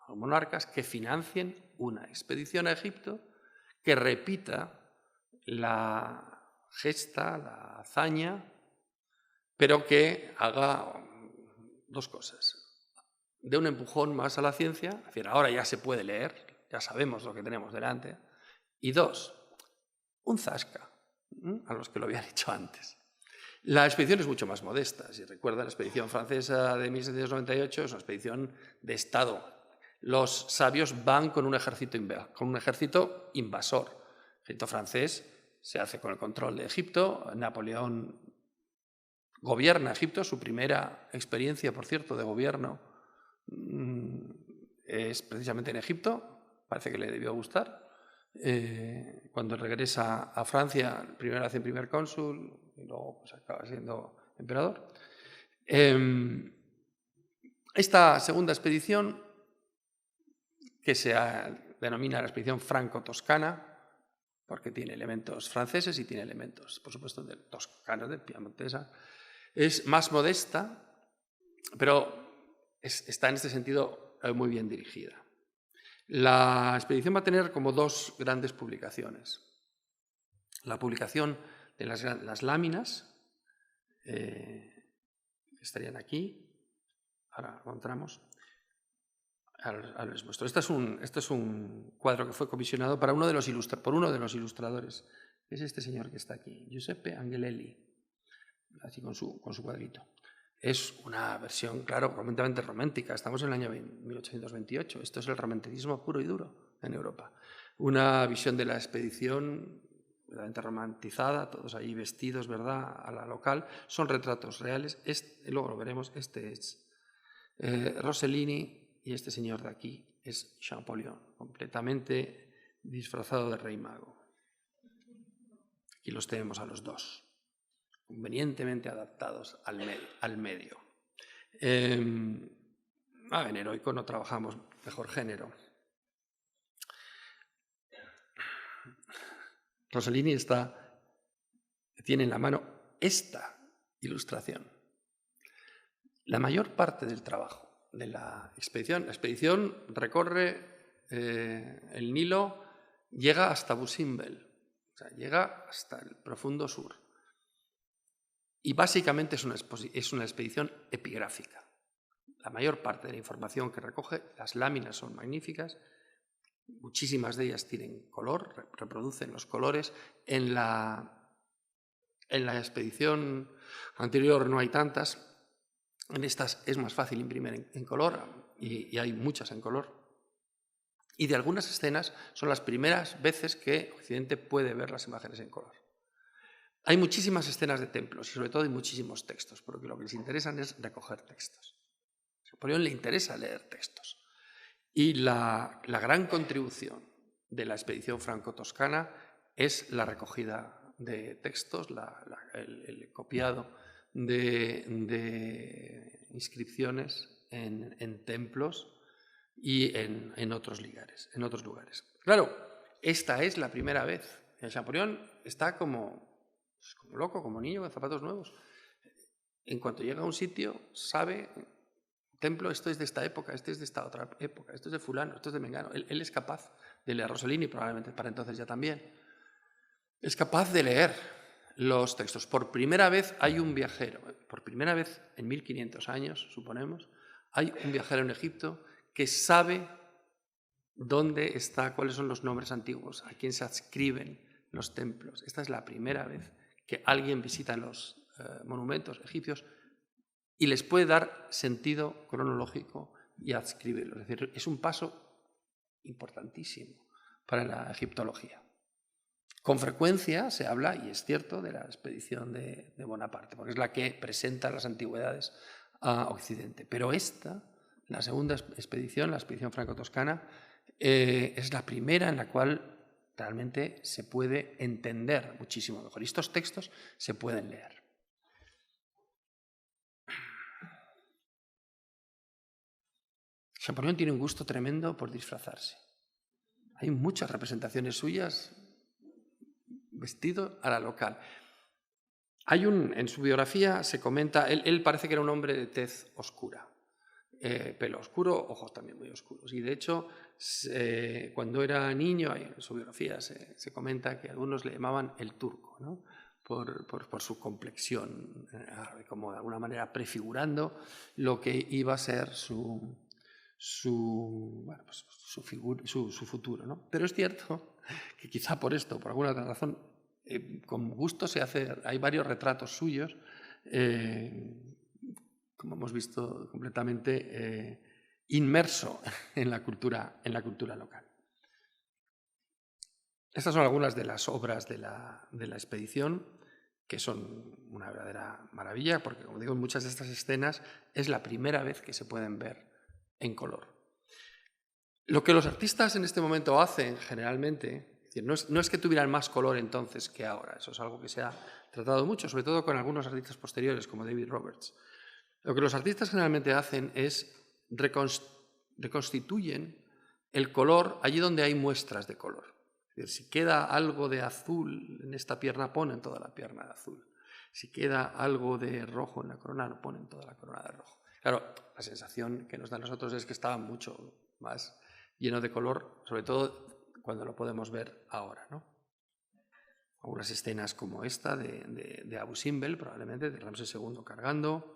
a los monarcas, que financien una expedición a Egipto que repita la gesta, la hazaña, pero que haga dos cosas. De un empujón más a la ciencia, es decir, ahora ya se puede leer, ya sabemos lo que tenemos delante, y dos, un zasca a los que lo habían hecho antes. La expedición es mucho más modesta. Si recuerdan, la expedición francesa de 1798 es una expedición de Estado. Los sabios van con un ejército invasor. El ejército francés se hace con el control de Egipto. Napoleón gobierna Egipto. Su primera experiencia, por cierto, de gobierno es precisamente en Egipto. Parece que le debió gustar. Cuando regresa a Francia, primero hace primer cónsul y luego pues, acaba siendo emperador. Esta segunda expedición, que se denomina la expedición franco-toscana, porque tiene elementos franceses y tiene elementos, por supuesto, toscanos, de piemontesa. Es más modesta, pero está en este sentido muy bien dirigida. La expedición va a tener como dos grandes publicaciones. La publicación de las láminas, que estarían aquí, ahora encontramos. Este es un cuadro que fue comisionado por uno de los ilustradores, que es este señor que está aquí, Giuseppe Angelelli, así con su cuadrito. Es una versión, claro, completamente romántica. Estamos en el año 1828. Esto es el romanticismo puro y duro en Europa. Una visión de la expedición verdaderamente romantizada, todos ahí vestidos, ¿verdad?, a la local. Son retratos reales. Luego lo veremos. Este es Rossellini. Y este señor de aquí es Champollion, completamente disfrazado de rey mago. Aquí los tenemos a los dos, convenientemente adaptados al medio. En heroico no trabajamos mejor género. Rossellini tiene en la mano esta ilustración. La mayor parte del trabajo de la expedición recorre el Nilo, llega hasta Busimbel, o sea, llega hasta el profundo sur. Y básicamente es una expedición epigráfica. La mayor parte de la información que recoge, las láminas son magníficas, muchísimas de ellas tienen color, reproducen los colores. En la expedición anterior no hay tantas. En estas es más fácil imprimir en color y hay muchas en color. Y de algunas escenas son las primeras veces que Occidente puede ver las imágenes en color. Hay muchísimas escenas de templos y sobre todo hay muchísimos textos, porque lo que les interesa es recoger textos. A Champollion le interesa leer textos. Y la gran contribución de la expedición franco-toscana es la recogida de textos, el copiado de inscripciones en templos y en otros lugares. Claro, esta es la primera vez. Champollion está como loco, como niño con zapatos nuevos. En cuanto llega a un sitio, sabe, templo, esto es de esta época, este es de esta otra época, esto es de fulano, esto es de mengano. Él es capaz de leer Rossellini, probablemente para entonces ya también. Es capaz de leer los textos. Por primera vez hay un viajero, por primera vez en 1500 años, suponemos, hay un viajero en Egipto que sabe dónde está, cuáles son los nombres antiguos, a quién se adscriben los templos. Esta es la primera vez que alguien visita los monumentos egipcios y les puede dar sentido cronológico y adscribirlos. Es decir, es un paso importantísimo para la egiptología. Con frecuencia se habla, y es cierto, de la expedición de Bonaparte, porque es la que presenta las antigüedades a Occidente. Pero la segunda expedición, la expedición franco-toscana, es la primera en la cual realmente se puede entender muchísimo mejor. Y estos textos se pueden leer. Champollion tiene un gusto tremendo por disfrazarse. Hay muchas representaciones suyas vestido a la local. En su biografía se comenta, él parece que era un hombre de tez oscura, pelo oscuro, ojos también muy oscuros. Y de hecho, cuando era niño, en su biografía se comenta que algunos le llamaban el turco, ¿no?, por su complexión árabe, como de alguna manera prefigurando lo que iba a ser su futuro, ¿no? Pero es cierto que quizá por esto, por alguna otra razón, con gusto hay varios retratos suyos, como hemos visto, completamente inmerso en la cultura local. Estas son algunas de las obras de la expedición, que son una verdadera maravilla, porque, como digo, en muchas de estas escenas es la primera vez que se pueden ver en color. Lo que los artistas en este momento hacen generalmente, es decir, no es que tuvieran más color entonces que ahora, eso es algo que se ha tratado mucho, sobre todo con algunos artistas posteriores como David Roberts. Lo que los artistas generalmente hacen es reconstituyen el color allí donde hay muestras de color. Es decir, si queda algo de azul en esta pierna, ponen toda la pierna de azul. Si queda algo de rojo en la corona, ponen toda la corona de rojo. Claro, la sensación que nos da a nosotros es que estaba mucho más lleno de color, sobre todo cuando lo podemos ver ahora, ¿no? Algunas escenas como esta de Abu Simbel, probablemente, de Ramsés II cargando.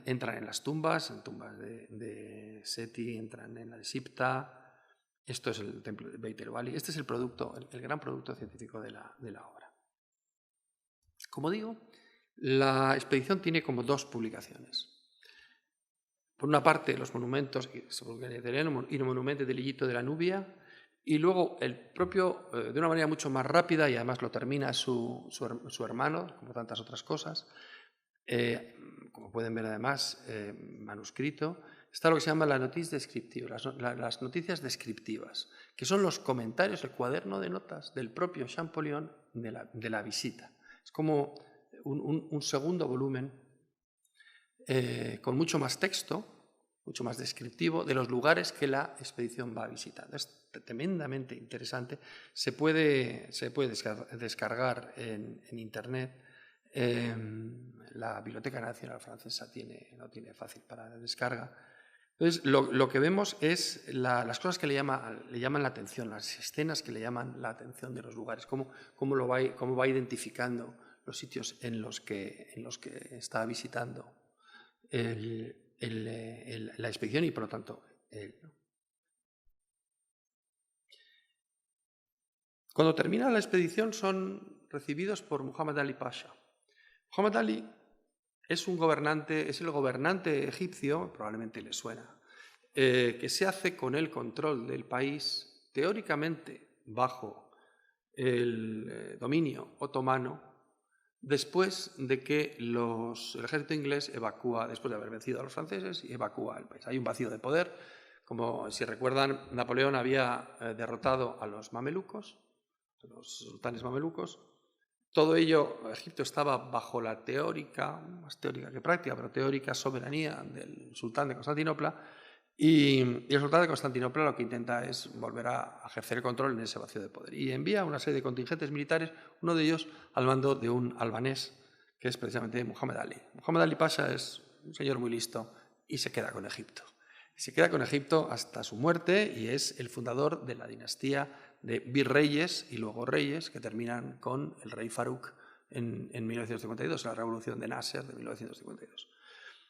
Entran en las tumbas, en tumbas de Seti, entran en la de Sipta. Esto es el templo de Beit el-Wali. Este es el producto, el gran producto científico de la obra. Como digo, la expedición tiene como dos publicaciones. Por una parte, los monumentos, il monumento del Higuito de la Nubia, y luego el propio, de una manera mucho más rápida, y además lo termina su hermano, como tantas otras cosas, como pueden ver además, manuscrito, está lo que se llama la notice descriptiva, las noticias descriptivas, que son los comentarios, el cuaderno de notas del propio Champollion de la visita. Es como un segundo volumen con mucho más texto, mucho más descriptivo de los lugares que la expedición va a visitar. Es tremendamente interesante. Se puede descargar en Internet. La Biblioteca Nacional Francesa no tiene fácil para la descarga. Entonces, lo que vemos es las cosas que le llaman la atención, las escenas que le llaman la atención de los lugares, cómo va identificando los sitios en los que está visitando la expedición y, por lo tanto, él, ¿no? Cuando termina la expedición son recibidos por Muhammad Ali Pasha. Muhammad Ali es el gobernante egipcio, probablemente le suena, que se hace con el control del país teóricamente bajo el dominio otomano después de que el ejército inglés evacúa, después de haber vencido a los franceses, y evacúa el país. Hay un vacío de poder. Como si recuerdan, Napoleón había derrotado a los mamelucos, los sultanes mamelucos. Todo ello, Egipto estaba bajo la teórica, más teórica que práctica, pero teórica soberanía del sultán de Constantinopla, y el sultán de Constantinopla lo que intenta es volver a ejercer el control en ese vacío de poder. Y envía una serie de contingentes militares, uno de ellos al mando de un albanés, que es precisamente Muhammad Ali. Muhammad Ali Pasha es un señor muy listo y se queda con Egipto. Se queda con Egipto hasta su muerte y es el fundador de la dinastía de virreyes y luego reyes que terminan con el rey Farouk en 1952, la revolución de Nasser de 1952.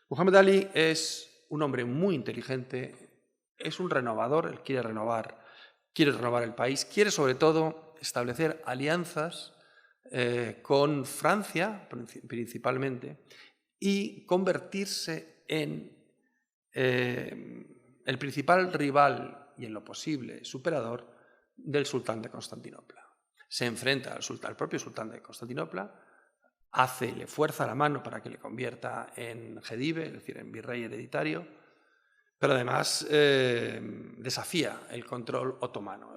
Muhammad Ali es un hombre muy inteligente, es un renovador, él quiere renovar el país, quiere sobre todo establecer alianzas con Francia principalmente y convertirse en el principal rival y en lo posible superador del sultán de Constantinopla. Se enfrenta al propio sultán de Constantinopla, le fuerza la mano para que le convierta en jedive, es decir, en virrey hereditario, pero además desafía el control otomano.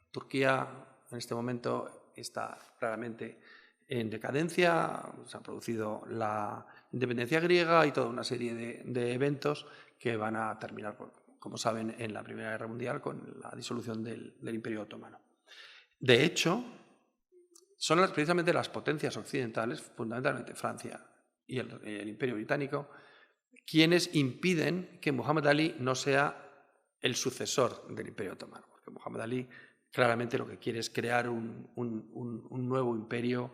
Turquía en este momento está claramente en decadencia, se ha producido la independencia griega y toda una serie de eventos que van a terminar, como saben, en la Primera Guerra Mundial con la disolución del Imperio Otomano. De hecho, son precisamente las potencias occidentales, fundamentalmente Francia y el Imperio Británico, quienes impiden que Muhammad Ali no sea el sucesor del Imperio Otomano, porque Muhammad Ali claramente lo que quiere es crear un nuevo imperio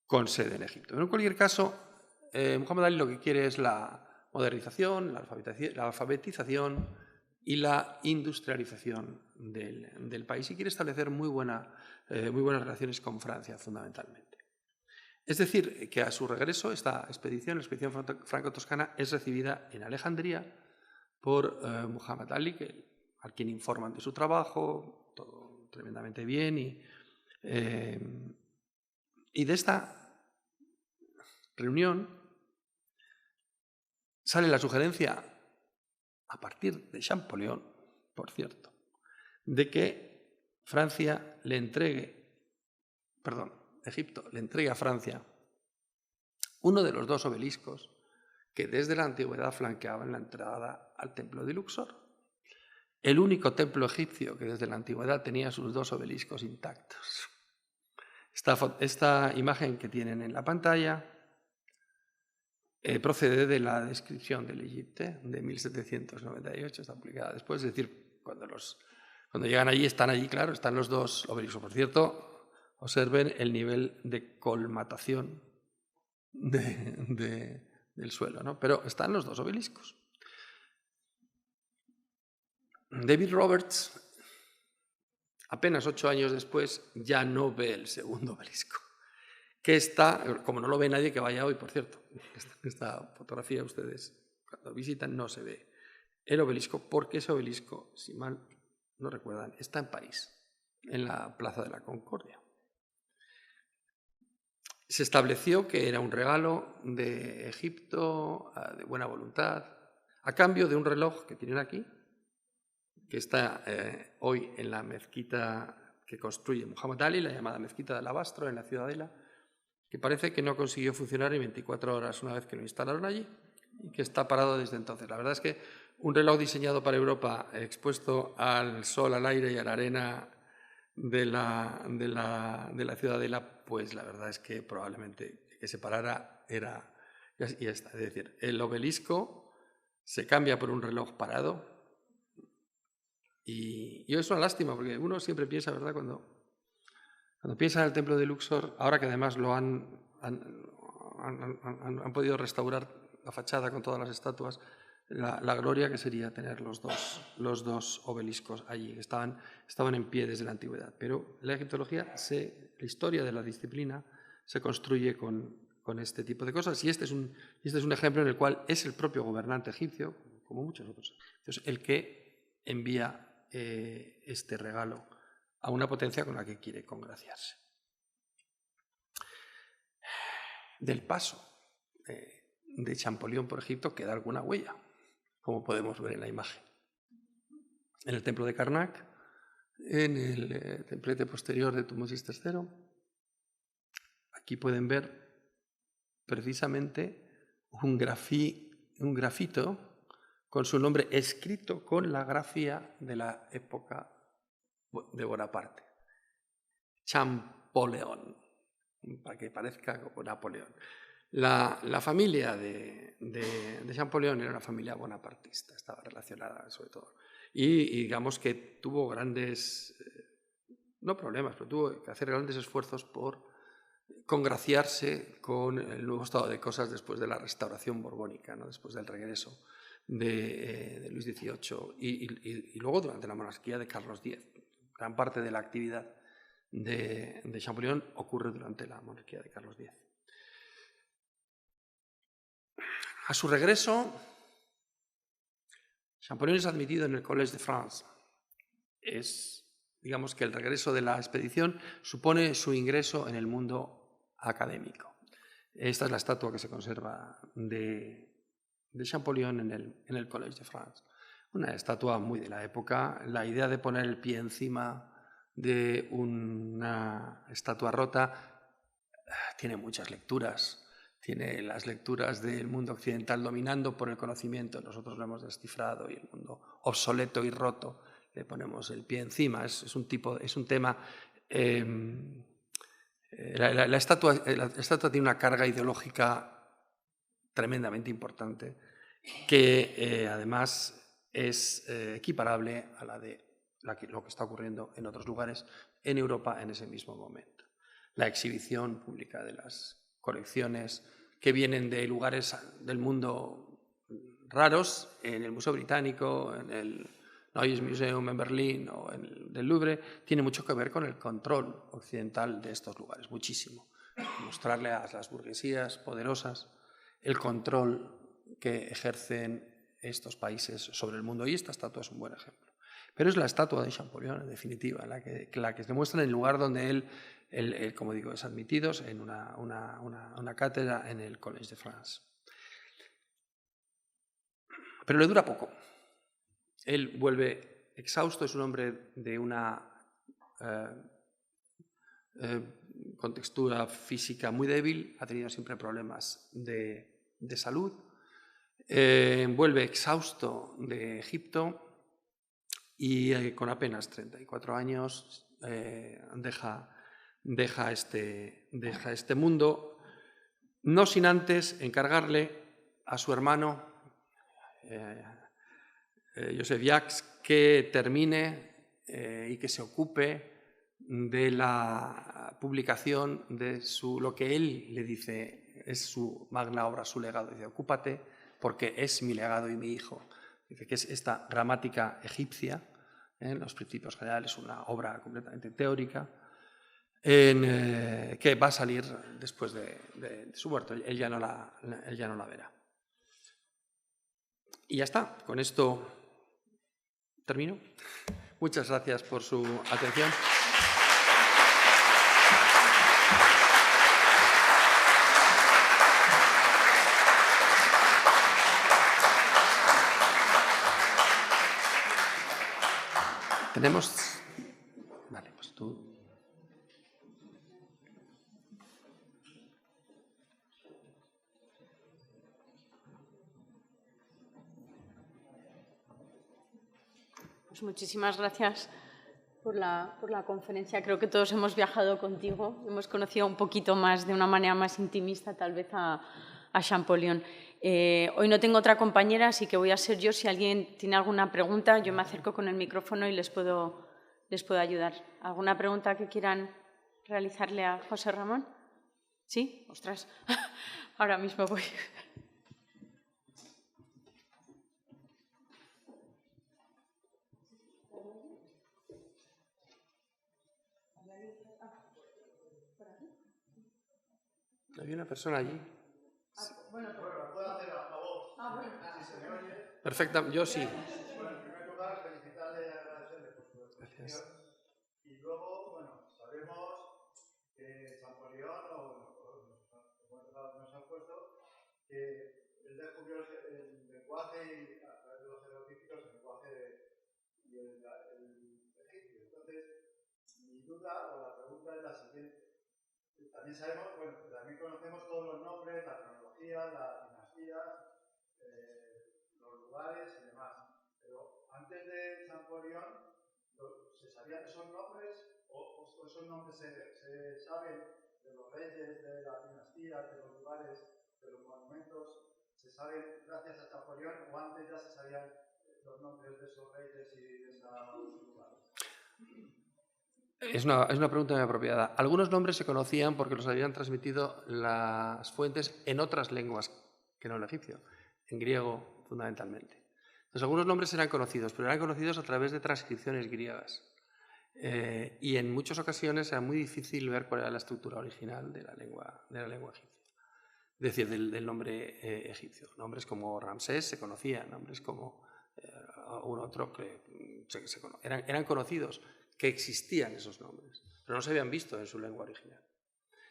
con sede en Egipto. Pero en cualquier caso, Muhammad Ali lo que quiere es la modernización, la alfabetización y la industrialización del país, y quiere establecer muy buenas relaciones con Francia, fundamentalmente. Es decir, que a su regreso, esta expedición, la expedición franco-toscana, es recibida en Alejandría por Muhammad Ali, a quien informan de su trabajo, todo tremendamente bien, y de esta reunión sale la sugerencia, a partir de Champollion, por cierto, de que Egipto le entregue a Francia uno de los dos obeliscos que desde la antigüedad flanqueaban la entrada al templo de Luxor. el único templo egipcio que desde la antigüedad tenía sus 2 obeliscos intactos. Esta imagen que tienen en la pantalla procede de la descripción del Egipte de 1798, está publicada después, es decir, cuando llegan allí, están allí, claro, están los 2 obeliscos. Por cierto, observen el nivel de colmatación del suelo, ¿no? Pero están los 2 obeliscos. David Roberts, apenas 8 años después, ya no ve el segundo obelisco, que está, como no lo ve nadie que vaya hoy, por cierto, esta fotografía ustedes cuando visitan no se ve el obelisco, porque ese obelisco, si mal no recuerdan, está en París, en la Plaza de la Concordia. Se estableció que era un regalo de Egipto, de buena voluntad, a cambio de un reloj que tienen aquí, que está hoy en la mezquita que construye Muhammad Ali, la llamada Mezquita de Alabastro, en la Ciudadela, que parece que no consiguió funcionar en 24 horas una vez que lo instalaron allí y que está parado desde entonces. La verdad es que un reloj diseñado para Europa, expuesto al sol, al aire y a la arena de la Ciudadela, pues la verdad es que probablemente que se parara era... Y ya está. Es decir, el obelisco se cambia por un reloj parado y es una lástima porque uno siempre piensa, ¿verdad?, cuando piensa en el templo de Luxor, ahora que además lo han podido restaurar la fachada con todas las estatuas, la gloria que sería tener los dos obeliscos allí, que estaban en pie desde la antigüedad. Pero la egiptología, la historia de la disciplina, se construye con este tipo de cosas, y este es un ejemplo en el cual es el propio gobernante egipcio, como muchos otros, el que envía este regalo a una potencia con la que quiere congraciarse. Del paso de Champollion por Egipto queda alguna huella, como podemos ver en la imagen. En el templo de Karnak, en el templete posterior de Tutmosis III, aquí pueden ver precisamente un grafito con su nombre escrito con la grafía de la época de Bonaparte. Champollion, para que parezca como Napoleón. La familia de Champollion era una familia bonapartista, estaba relacionada sobre todo. Y digamos que tuvo grandes, no problemas, pero tuvo que hacer grandes esfuerzos por congraciarse con el nuevo estado de cosas después de la restauración borbónica, ¿no?, después del regreso de Luis XVIII y luego durante la monarquía de Carlos X. Gran parte de la actividad de Champollion ocurre durante la monarquía de Carlos X. A su regreso, Champollion es admitido en el Collège de France. Digamos que el regreso de la expedición supone su ingreso en el mundo académico. Esta es la estatua que se conserva de Champollion en el Collège de France. Una estatua muy de la época. La idea de poner el pie encima de una estatua rota tiene muchas lecturas. Tiene las lecturas del mundo occidental dominando por el conocimiento, nosotros lo hemos descifrado, y el mundo obsoleto y roto le ponemos el pie encima. Es un tema. La estatua tiene una carga ideológica tremendamente importante que además es equiparable a la de lo que está ocurriendo en otros lugares en Europa en ese mismo momento. La exhibición pública de las colecciones que vienen de lugares del mundo raros, en el Museo Británico, en el Neues Museum en Berlín o en el del Louvre, tiene mucho que ver con el control occidental de estos lugares, muchísimo. Mostrarle a las burguesías poderosas el control que ejercen estos países sobre el mundo, y esta estatua es un buen ejemplo. Pero es la estatua de Champollion, en definitiva, la que se muestra en el lugar donde él, como digo, es admitido, en una cátedra en el Collège de France. Pero le dura poco. Él vuelve exhausto, es un hombre de una contextura física muy débil, ha tenido siempre problemas de salud, vuelve exhausto de Egipto y con apenas 34 años deja este mundo, no sin antes encargarle a su hermano Joseph Jacques que termine y que se ocupe de la publicación de lo que él le dice es su magna obra, su legado. Dice, ocúpate porque es mi legado y mi hijo. Dice que es esta gramática egipcia, los principios generales, una obra completamente teórica, que va a salir después de su muerte. Él ya no la verá. Y ya está, con esto termino. Muchas gracias por su atención. Tenemos... Vale, pues tú... Pues muchísimas gracias por la conferencia. Creo que todos hemos viajado contigo, hemos conocido un poquito más, de una manera más intimista, tal vez a Champollion. Hoy no tengo otra compañera, así que voy a ser yo. Si alguien tiene alguna pregunta, yo me acerco con el micrófono y les puedo ayudar. ¿Alguna pregunta que quieran realizarle a José Ramón? ¿Sí? Ostras, ahora mismo voy. ¿Había una persona allí? Bueno, ¿puedo hacer a favor? Bueno. Si se me oye. Perfecto, yo sí. Bueno, en primer lugar, felicitarle y agradecerle por su exposición. Gracias. Y luego, bueno, sabemos que Champollion nos ha puesto que él descubrió el lenguaje y a través de los jeroglíficos el lenguaje y el egipcio. Entonces, mi duda o la pregunta es la siguiente. También sabemos, bueno, también conocemos todos los nombres, la cronología, las dinastías, los lugares y demás. Pero antes de Champollion, ¿se sabían esos nombres o esos nombres se saben de los reyes, de las dinastías, de los lugares, de los monumentos? ¿Se saben gracias a Champollion o antes ya se sabían los nombres de esos reyes y de esos lugares? Es una pregunta muy apropiada. Algunos nombres se conocían porque los habían transmitido las fuentes en otras lenguas que no el egipcio, en griego fundamentalmente. Entonces, algunos nombres eran conocidos, pero eran conocidos a través de transcripciones griegas. Y en muchas ocasiones era muy difícil ver cuál era la estructura original de la lengua egipcia. Es decir, del nombre egipcio. Nombres como Ramsés se conocían, nombres como un otro que eran conocidos, que existían esos nombres, pero no se habían visto en su lengua original.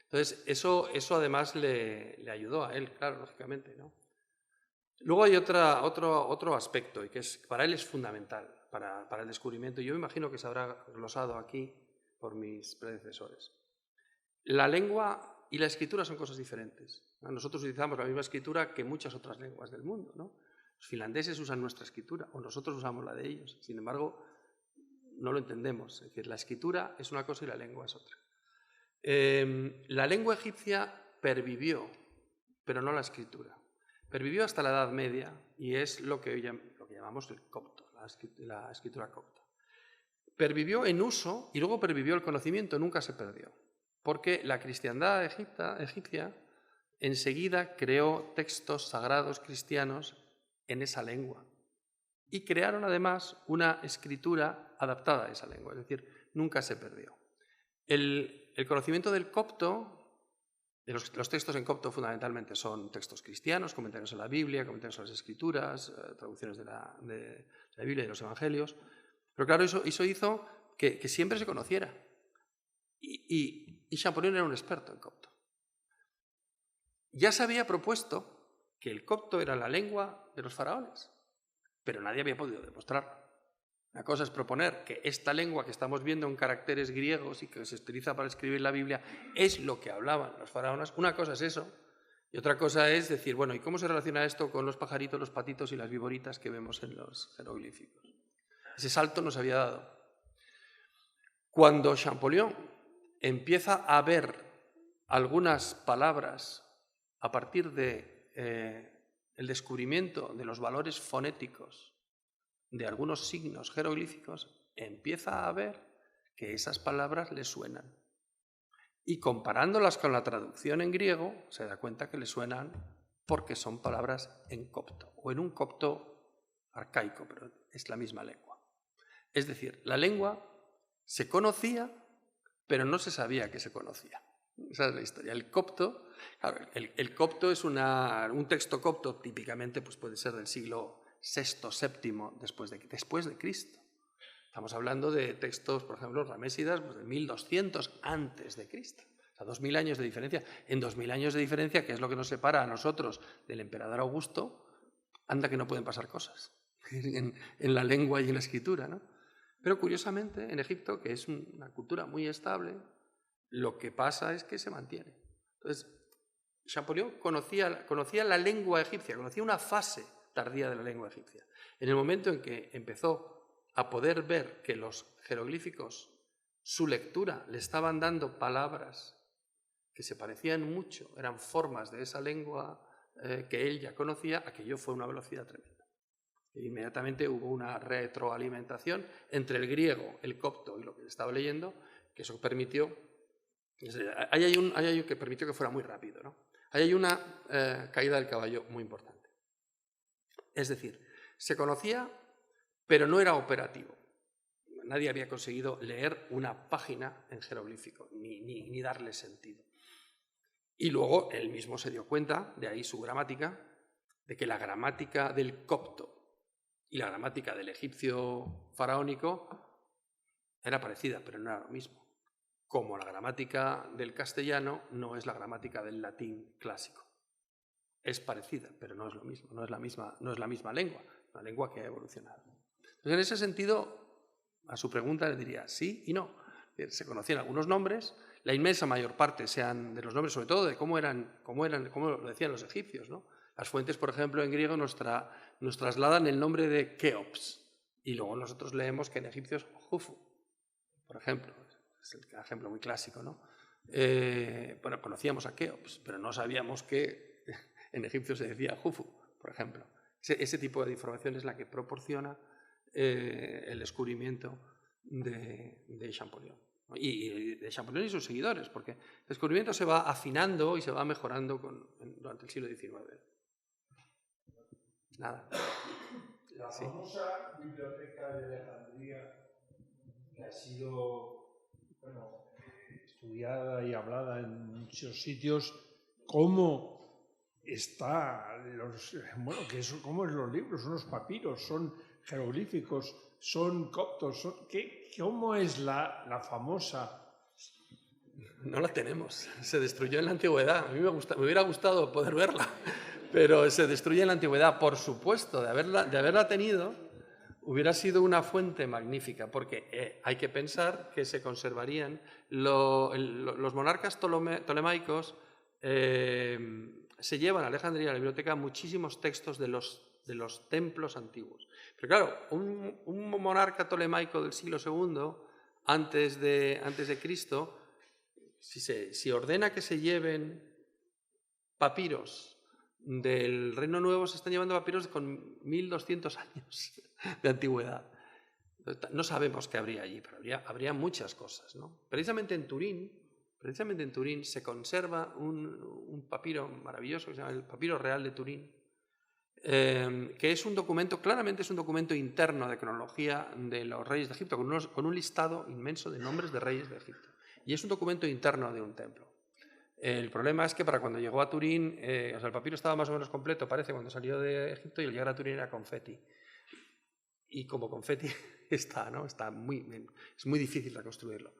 Entonces, eso además le ayudó a él, claro, lógicamente, ¿no? Luego hay otro aspecto, y que para él es fundamental para el descubrimiento, y yo me imagino que se habrá glosado aquí por mis predecesores. La lengua y la escritura son cosas diferentes, ¿no? Nosotros utilizamos la misma escritura que muchas otras lenguas del mundo, ¿no? Los finlandeses usan nuestra escritura, o nosotros usamos la de ellos. Sin embargo, no lo entendemos. Es decir, la escritura es una cosa y la lengua es otra. La lengua egipcia pervivió, pero no la escritura. Pervivió hasta la Edad Media y es lo que llamamos el copto, la escritura copta. Pervivió en uso y luego pervivió el conocimiento, nunca se perdió. Porque la cristiandad egipcia enseguida creó textos sagrados cristianos en esa lengua. Y crearon además una escritura adaptada a esa lengua, es decir, nunca se perdió. El conocimiento del copto, los textos en copto fundamentalmente son textos cristianos, comentarios a la Biblia, comentarios a las Escrituras, traducciones de la Biblia y de los Evangelios. Pero claro, eso hizo que siempre se conociera. Y Champollion era un experto en copto. Ya se había propuesto que el copto era la lengua de los faraones, pero nadie había podido demostrarlo. Una cosa es proponer que esta lengua que estamos viendo en caracteres griegos y que se utiliza para escribir la Biblia es lo que hablaban los faraones. Una cosa es eso, y otra cosa es decir, bueno, ¿y cómo se relaciona esto con los pajaritos, los patitos y las viboritas que vemos en los jeroglíficos? Ese salto no se había dado. Cuando Champollion empieza a ver algunas palabras a partir de el descubrimiento de los valores fonéticos de algunos signos jeroglíficos, empieza a ver que esas palabras le suenan. Y comparándolas con la traducción en griego, se da cuenta que le suenan porque son palabras en copto, o en un copto arcaico, pero es la misma lengua. Es decir, la lengua se conocía, pero no se sabía que se conocía. Esa es la historia. El copto, claro, el copto es un texto copto, típicamente pues puede ser del siglo VI, VII después de Cristo. Estamos hablando de textos, por ejemplo, ramésidas, pues de 1200 antes de Cristo. O sea, 2000 años de diferencia. En 2000 años de diferencia, que es lo que nos separa a nosotros del emperador Augusto, anda que no pueden pasar cosas en la lengua y en la escritura, ¿no? Pero curiosamente, en Egipto, que es una cultura muy estable, lo que pasa es que se mantiene. Entonces, Champollion conocía la lengua egipcia, conocía una fase tardía de la lengua egipcia. En el momento en que empezó a poder ver que los jeroglíficos, su lectura, le estaban dando palabras que se parecían mucho, eran formas de esa lengua que él ya conocía, aquello fue una velocidad tremenda. E inmediatamente hubo una retroalimentación entre el griego, el copto y lo que estaba leyendo, que eso permitió, ahí hay un que permitió que fuera muy rápido, ¿no? Ahí hay una caída del caballo muy importante. Es decir, se conocía, pero no era operativo. Nadie había conseguido leer una página en jeroglífico, ni darle sentido. Y luego él mismo se dio cuenta, de ahí su gramática, de que la gramática del copto y la gramática del egipcio faraónico era parecida, pero no era lo mismo. Como la gramática del castellano no es la gramática del latín clásico. Es parecida, pero no es lo mismo, no es la misma lengua, una lengua que ha evolucionado. Entonces, en ese sentido, a su pregunta le diría sí y no. Se conocían algunos nombres, la inmensa mayor parte sean de los nombres, sobre todo de cómo lo decían los egipcios, ¿no? Las fuentes, por ejemplo, en griego nos trasladan el nombre de Keops, y luego nosotros leemos que en egipcio es Jufu, por ejemplo. Es el ejemplo muy clásico, ¿no? Bueno, conocíamos a Keops, pero no sabíamos que en egipcio se decía Jufu, por ejemplo. Ese tipo de información es la que proporciona el descubrimiento de Champollion. Y de Champollion y sus seguidores, porque el descubrimiento se va afinando y se va mejorando durante el siglo XIX. Nada. La famosa biblioteca de Alejandría, que ha sido estudiada y hablada en muchos sitios, ¿cómo cómo es los libros? ¿Son los papiros? ¿Son jeroglíficos? ¿Son coptos? ¿Cómo es la famosa? No la tenemos, se destruyó en la antigüedad. A mí me hubiera gustado poder verla, pero se destruye en la antigüedad. Por supuesto, de haberla tenido, hubiera sido una fuente magnífica, porque hay que pensar que se conservarían los monarcas tolemaicos. Se llevan a Alejandría, a la biblioteca, muchísimos textos de los templos antiguos. Pero claro, un monarca tolemaico del siglo II, antes de Cristo, si ordena que se lleven papiros del Reino Nuevo, se están llevando papiros con 1200 años de antigüedad. No sabemos qué habría allí, pero habría muchas cosas, ¿no? Precisamente en Turín se conserva un papiro maravilloso que se llama el Papiro Real de Turín, que es un documento, claramente es un documento interno de cronología de los reyes de Egipto, con un listado inmenso de nombres de reyes de Egipto. Y es un documento interno de un templo. El problema es que para cuando llegó a Turín, el papiro estaba más o menos completo, parece, cuando salió de Egipto, y al llegar a Turín era confeti. Y como confeti está, ¿no? Es muy difícil reconstruirlo.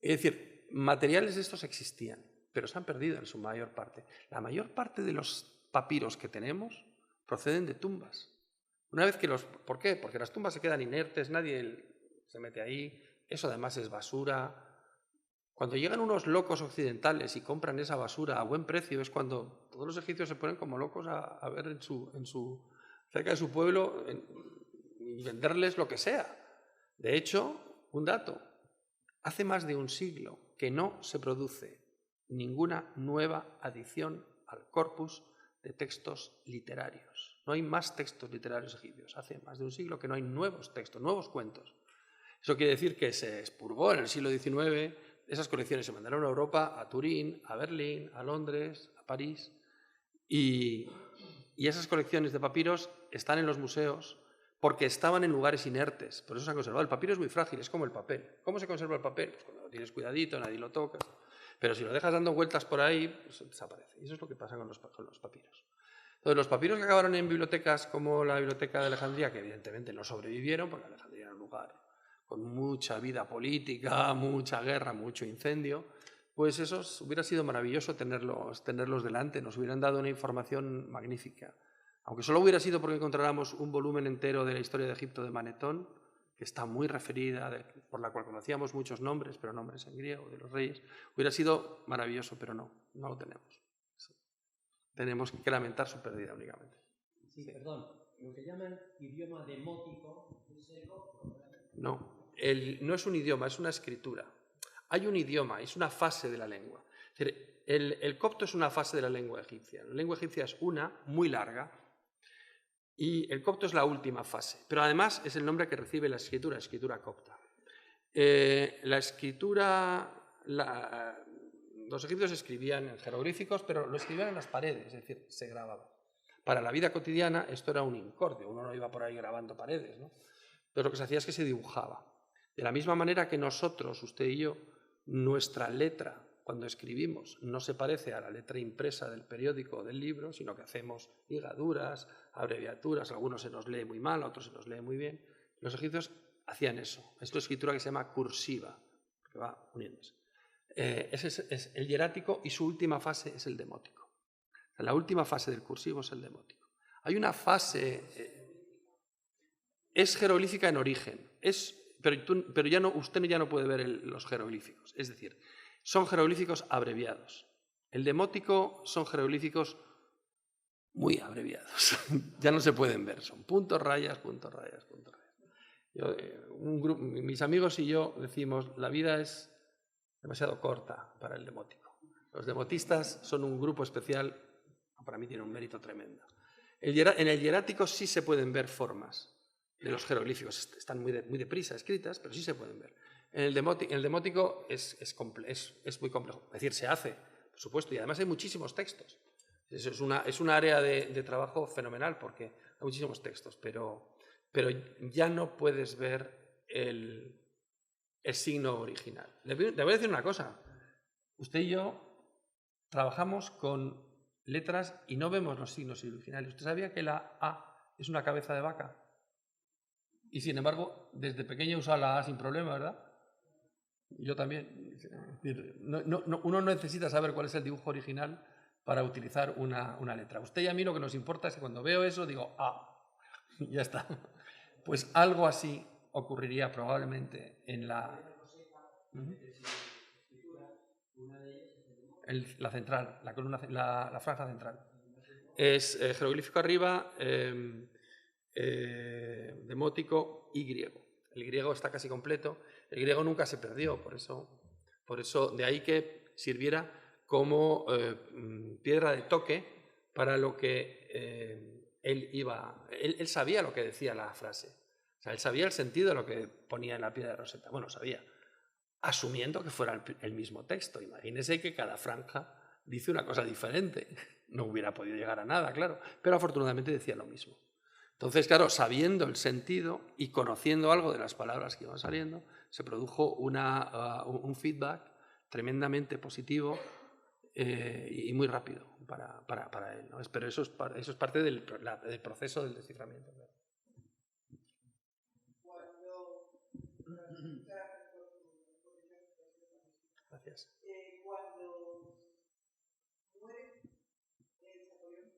Es decir, materiales de estos existían, pero se han perdido en su mayor parte. La mayor parte de los papiros que tenemos proceden de tumbas. Una vez que ¿por qué? Porque las tumbas se quedan inertes, nadie se mete ahí, eso además es basura. Cuando llegan unos locos occidentales y compran esa basura a buen precio, es cuando todos los egipcios se ponen como locos a ver cerca de su pueblo y venderles lo que sea. De hecho, un dato, hace más de un siglo que no se produce ninguna nueva adición al corpus de textos literarios. No hay más textos literarios egipcios. Hace más de un siglo que no hay nuevos textos, nuevos cuentos. Eso quiere decir que se expurgó en el siglo XIX, esas colecciones se mandaron a Europa, a Turín, a Berlín, a Londres, a París, y esas colecciones de papiros están en los museos porque estaban en lugares inertes, por eso se han conservado. El papiro es muy frágil, es como el papel. ¿Cómo se conserva el papel? Pues cuando lo tienes cuidadito, nadie lo toca. Pero si lo dejas dando vueltas por ahí, pues desaparece. Y eso es lo que pasa con los papiros. Entonces, los papiros que acabaron en bibliotecas como la Biblioteca de Alejandría, que evidentemente no sobrevivieron, porque Alejandría era un lugar con mucha vida política, mucha guerra, mucho incendio, pues esos hubiera sido maravilloso tenerlos delante, nos hubieran dado una información magnífica. Aunque solo hubiera sido porque encontráramos un volumen entero de la historia de Egipto de Manetón, que está muy referida, por la cual conocíamos muchos nombres, pero nombres en griego, de los reyes, hubiera sido maravilloso, pero no lo tenemos. Sí. Tenemos que lamentar su pérdida únicamente. Sí, perdón, lo que llaman idioma demótico es el copto. No, no es un idioma, es una escritura. Hay un idioma, es una fase de la lengua. Es decir, el copto es una fase de la lengua egipcia. La lengua egipcia es una, muy larga, y el copto es la última fase. Pero además es el nombre que recibe la escritura copta. La escritura, los egipcios escribían en jeroglíficos, pero lo escribían en las paredes, es decir, se grababa. Para la vida cotidiana esto era un incordio, uno no iba por ahí grabando paredes, ¿no? Pero lo que se hacía es que se dibujaba. De la misma manera que nosotros, usted y yo, nuestra letra, cuando escribimos, no se parece a la letra impresa del periódico o del libro, sino que hacemos ligaduras, abreviaturas, a algunos se nos lee muy mal, a otros se nos lee muy bien. Los egipcios hacían eso. Es una escritura que se llama cursiva, que va uniéndose. Ese es el hierático y su última fase es el demótico. O sea, la última fase del cursivo es el demótico. Hay una fase... es jeroglífica en origen, pero ya no, usted ya no puede ver los jeroglíficos. Es decir, son jeroglíficos abreviados. El demótico son jeroglíficos muy abreviados. Ya no se pueden ver, son puntos, rayas, puntos, rayas, puntos, rayas. Mis amigos y yo decimos, la vida es demasiado corta para el demótico. Los demotistas son un grupo especial, para mí tienen un mérito tremendo. En el hierático sí se pueden ver formas de los jeroglíficos, están muy deprisa escritas, pero sí se pueden ver. En el demótico es muy complejo, es decir, se hace, por supuesto, y además hay muchísimos textos. Es una área de trabajo fenomenal porque hay muchísimos textos, pero ya no puedes ver el signo original. Le voy a decir una cosa, usted y yo trabajamos con letras y no vemos los signos originales. ¿Usted sabía que la A es una cabeza de vaca? Y sin embargo, desde pequeño usaba la A sin problema, ¿verdad? Yo también. Uno no necesita saber cuál es el dibujo original para utilizar una letra. Usted y a mí lo que nos importa es que cuando veo eso digo, ya está. Pues algo así ocurriría probablemente en la central, la columna, la franja central. Es jeroglífico arriba, demótico y griego. El griego está casi completo. El griego nunca se perdió, por eso de ahí que sirviera como piedra de toque para lo que él sabía lo que decía la frase. O sea, él sabía el sentido de lo que ponía en la piedra de Rosetta. Bueno, sabía, asumiendo que fuera el mismo texto. Imagínese que cada franja dice una cosa diferente. No hubiera podido llegar a nada, claro, pero afortunadamente decía lo mismo. Entonces, claro, sabiendo el sentido y conociendo algo de las palabras que iban saliendo, se produjo un feedback tremendamente positivo y muy rápido para él, ¿no? Pero eso es parte del proceso del desciframiento. Gracias. Cuando muere Napoleón,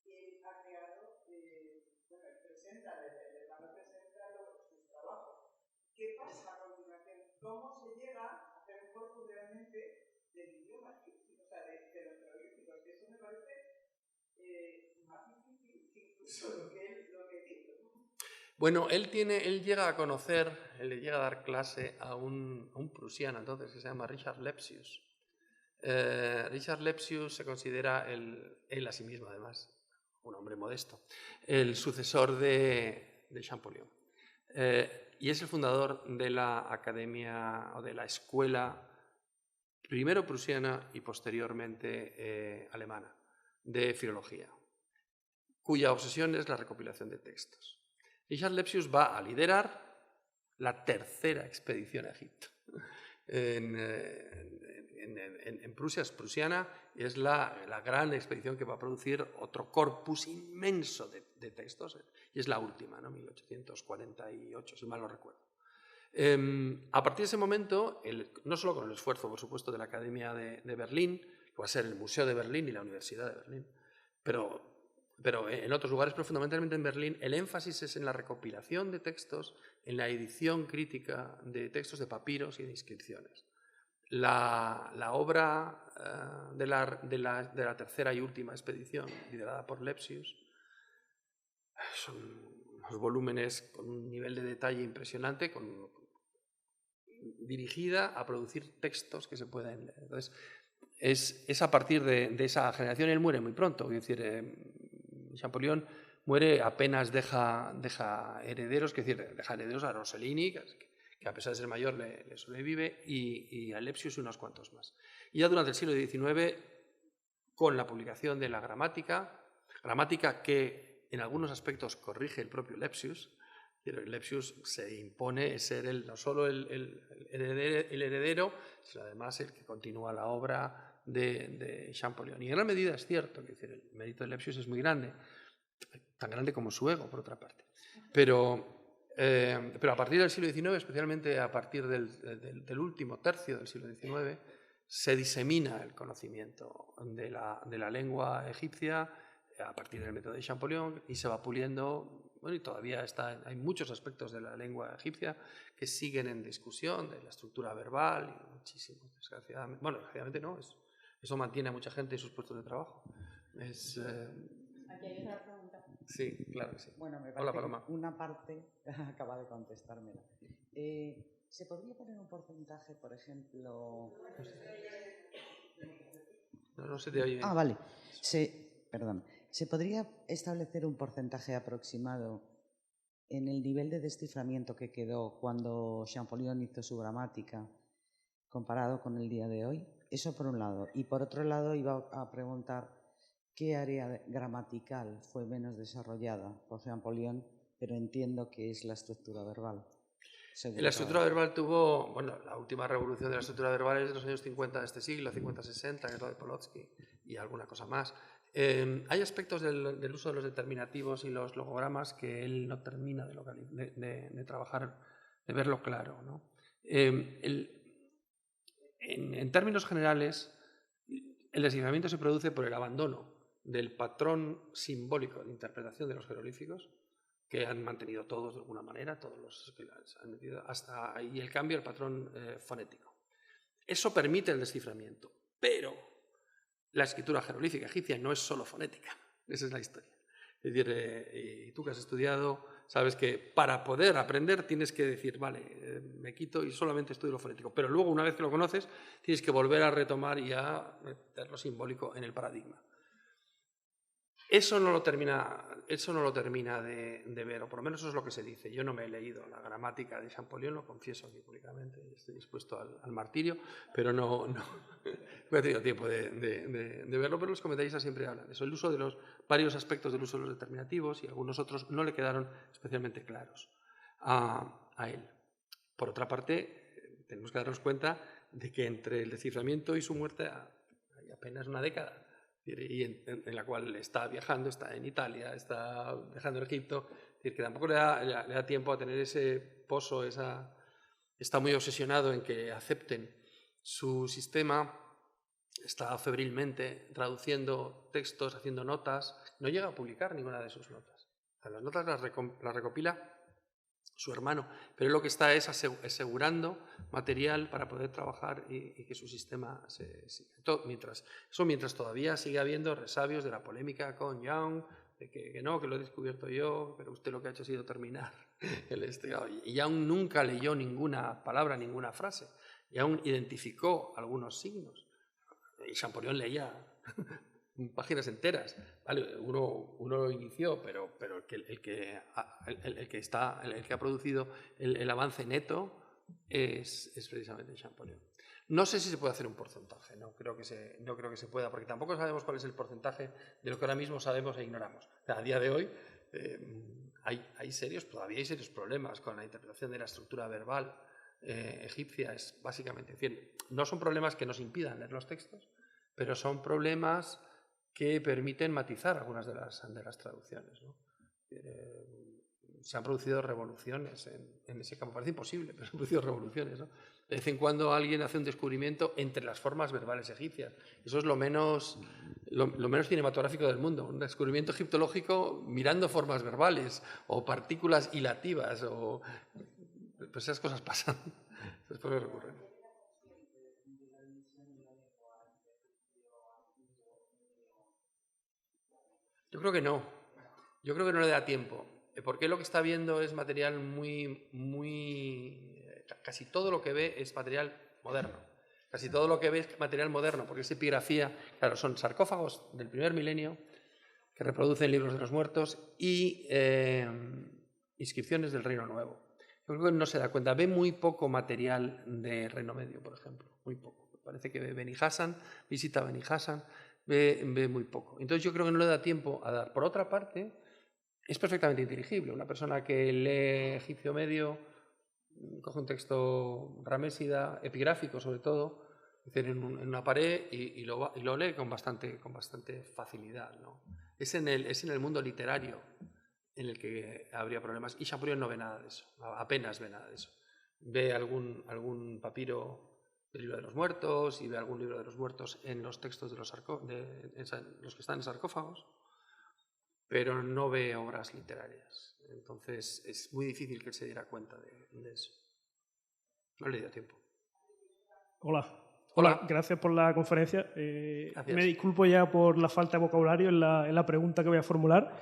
él ha creado, presenta sus trabajos. ¿Qué pasa a continuación? ¿Cómo se llega a hacer un corpus realmente del idioma egipcio? O sea, de los jeroglíficos, que eso me parece más difícil que incluso lo que hizo. Bueno, él llega a conocer, él le llega a dar clase a un prusiano entonces que se llama Richard Lepsius. Richard Lepsius se considera él a sí mismo además, un hombre modesto, el sucesor de Champollion. Y es el fundador de la academia o de la escuela primero prusiana y posteriormente alemana de filología, cuya obsesión es la recopilación de textos. Richard Lepsius va a liderar la tercera expedición a Egipto. En Prusia es prusiana y es la gran expedición que va a producir otro corpus inmenso de textos, y es la última, ¿no? 1848, si mal no recuerdo. A partir de ese momento, no solo con el esfuerzo, por supuesto, de la Academia de Berlín, que va a ser el Museo de Berlín y la Universidad de Berlín, pero en otros lugares, pero fundamentalmente en Berlín, el énfasis es en la recopilación de textos, en la edición crítica de textos de papiros y de inscripciones. La obra de la tercera y última expedición, liderada por Lepsius, son unos volúmenes con un nivel de detalle impresionante, dirigida a producir textos que se puedan leer. Entonces, es a partir de esa generación. Él muere muy pronto, es decir, Champollion muere apenas deja herederos, es decir, deja herederos a Rossellini, que a pesar de ser mayor le sobrevive, y a Lepsius y unos cuantos más. Y ya durante el siglo XIX, con la publicación de la gramática que en algunos aspectos corrige el propio Lepsius, Lepsius se impone ser no solo el heredero, sino además el que continúa la obra de Champollion. Y en gran medida es cierto, que el mérito de Lepsius es muy grande, tan grande como su ego, por otra parte. Pero a partir del siglo XIX, especialmente a partir del último tercio del siglo XIX, se disemina el conocimiento de la lengua egipcia a partir del método de Champollion y se va puliendo. Bueno, y todavía hay muchos aspectos de la lengua egipcia que siguen en discusión, de la estructura verbal, y muchísimos, desgraciadamente. Bueno, desgraciadamente no, eso mantiene a mucha gente en sus puestos de trabajo. Aquí hay otra pregunta. Sí, claro que sí. Bueno, me Hola, parece Paloma. que una parte acaba de contestármela. ¿Se podría poner un porcentaje, por ejemplo? No se te oye bien. Ah, vale. Perdón. ¿Se podría establecer un porcentaje aproximado en el nivel de desciframiento que quedó cuando Champollion hizo su gramática comparado con el día de hoy? Eso por un lado. Y por otro lado iba a preguntar qué área gramatical fue menos desarrollada por Champollion, pero entiendo que es la estructura verbal. La estructura verbal tuvo, bueno, la última revolución de la estructura verbal es de los años 50 de este siglo, 50-60, que es lo de Polotsky, y alguna cosa más. Hay aspectos del uso de los determinativos y los logogramas que él no termina de trabajar, de verlo claro, ¿no? En términos generales, el desciframiento se produce por el abandono del patrón simbólico de interpretación de los jeroglíficos, que han mantenido todos de alguna manera, todos los que han metido, y el cambio al patrón fonético. Eso permite el desciframiento, pero la escritura jeroglífica egipcia no es solo fonética, esa es la historia. Es decir, y tú que has estudiado, sabes que para poder aprender tienes que decir, vale, me quito y solamente estudio lo fonético, pero luego una vez que lo conoces tienes que volver a retomar y a meter lo simbólico en el paradigma. Eso no lo termina de ver, o por lo menos eso es lo que se dice. Yo no me he leído la gramática de Champollion, lo confieso aquí públicamente, estoy dispuesto al martirio, pero no he tenido tiempo de verlo, pero los comentaristas siempre hablan de eso. El uso de los varios aspectos del uso de los determinativos y algunos otros no le quedaron especialmente claros a él. Por otra parte, tenemos que darnos cuenta de que entre el desciframiento y su muerte hay apenas una década. Y en la cual está viajando, está en Italia, está viajando en Egipto, es decir, que tampoco le da tiempo a tener ese pozo, está muy obsesionado en que acepten su sistema, está febrilmente traduciendo textos, haciendo notas, no llega a publicar ninguna de sus notas. O sea, las notas las recopila su hermano, pero él lo que está es asegurando material para poder trabajar y que su sistema se siga. Mientras todavía sigue habiendo resabios de la polémica con Young, de que no, que lo he descubierto yo, pero usted lo que ha hecho ha sido terminar el y aún nunca leyó ninguna palabra, ninguna frase, y aún identificó algunos signos. Y Champollion leía páginas enteras, ¿vale? Uno lo inició, pero el que ha producido el avance neto es precisamente Champollion. No sé si se puede hacer un porcentaje, no creo que se pueda, porque tampoco sabemos cuál es el porcentaje de lo que ahora mismo sabemos e ignoramos. O sea, a día de hoy todavía hay serios problemas con la interpretación de la estructura verbal egipcia. Es básicamente, no son problemas que nos impidan leer los textos, pero son problemas que permiten matizar algunas de las traducciones, ¿no? Se han producido revoluciones en ese campo. Parece imposible, pero se han producido revoluciones, ¿no? De vez en cuando alguien hace un descubrimiento entre las formas verbales egipcias. Eso es lo menos cinematográfico del mundo. Un descubrimiento egiptológico mirando formas verbales o partículas hilativas. Pues esas cosas pasan. Después ocurren. Yo creo que no. Yo creo que no le da tiempo. Porque lo que está viendo es material casi todo lo que ve es material moderno. Casi todo lo que ve es material moderno, porque es epigrafía. Claro, son sarcófagos del primer milenio que reproducen libros de los muertos y inscripciones del Reino Nuevo. Yo creo que no se da cuenta. Ve muy poco material de Reino Medio, por ejemplo. Muy poco. Parece que ve Beni Hassan, visita Beni Hassan, ve muy poco. Entonces yo creo que no le da tiempo a dar. Por otra parte, es perfectamente inteligible. Una persona que lee egipcio medio, coge un texto ramésida, epigráfico sobre todo, en una pared y lo lee con bastante facilidad, ¿no? Es en el mundo literario en el que habría problemas. Y Champollion no ve nada de eso, apenas ve nada de eso. Ve algún papiro del libro de los muertos y ve algún libro de los muertos en los textos de los que están en sarcófagos, pero no ve obras literarias. Entonces es muy difícil que se diera cuenta de eso. No le dio tiempo. Hola, gracias por la conferencia. Me disculpo ya por la falta de vocabulario en la pregunta que voy a formular,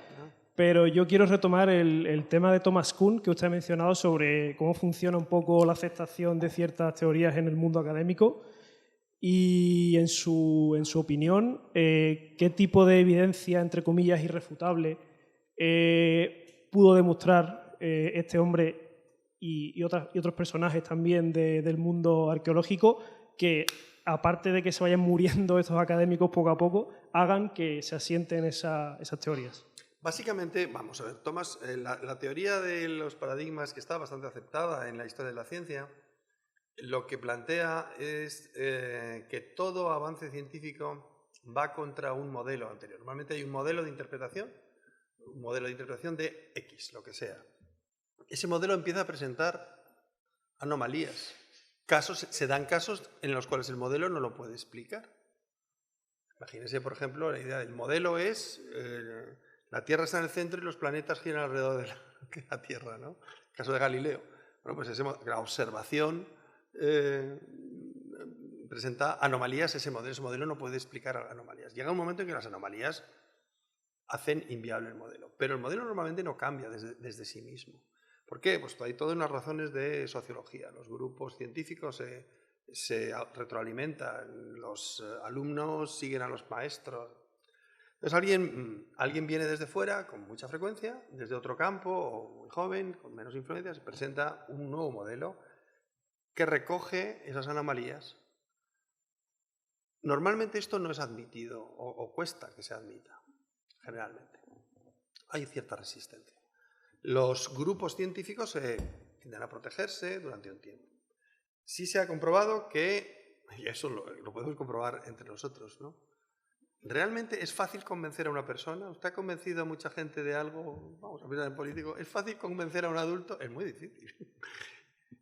pero yo quiero retomar el tema de Thomas Kuhn que usted ha mencionado sobre cómo funciona un poco la aceptación de ciertas teorías en el mundo académico. Y en su opinión, ¿qué tipo de evidencia, entre comillas, irrefutable pudo demostrar este hombre y otros personajes también del mundo arqueológico que, aparte de que se vayan muriendo estos académicos poco a poco, hagan que se asienten esas teorías? Básicamente, vamos a ver, Thomas, la teoría de los paradigmas, que está bastante aceptada en la historia de la ciencia, lo que plantea es que todo avance científico va contra un modelo anterior. Normalmente hay un modelo de interpretación de X, lo que sea. Ese modelo empieza a presentar anomalías. Se dan casos en los cuales el modelo no lo puede explicar. Imagínense, por ejemplo, la idea del modelo es la Tierra está en el centro y los planetas giran alrededor de la Tierra, ¿no? El caso de Galileo. Bueno, pues la observación presenta anomalías. Ese modelo no puede explicar anomalías. Llega un momento en que las anomalías hacen inviable el modelo, pero el modelo normalmente no cambia desde sí mismo. ¿Por qué? Pues hay todas unas razones de sociología. Los grupos científicos se retroalimentan, los alumnos siguen a los maestros. Entonces alguien viene desde fuera con mucha frecuencia, desde otro campo, o muy joven, con menos influencias, y presenta un nuevo modelo que recoge esas anomalías. Normalmente esto no es admitido o cuesta que se admita, generalmente. Hay cierta resistencia. Los grupos científicos tienden a protegerse durante un tiempo. Sí se ha comprobado que, y eso lo podemos comprobar entre nosotros, ¿no? ¿Realmente es fácil convencer a una persona? ¿Usted ha convencido a mucha gente de algo? Vamos a pensar en político. ¿Es fácil convencer a un adulto? Es muy difícil.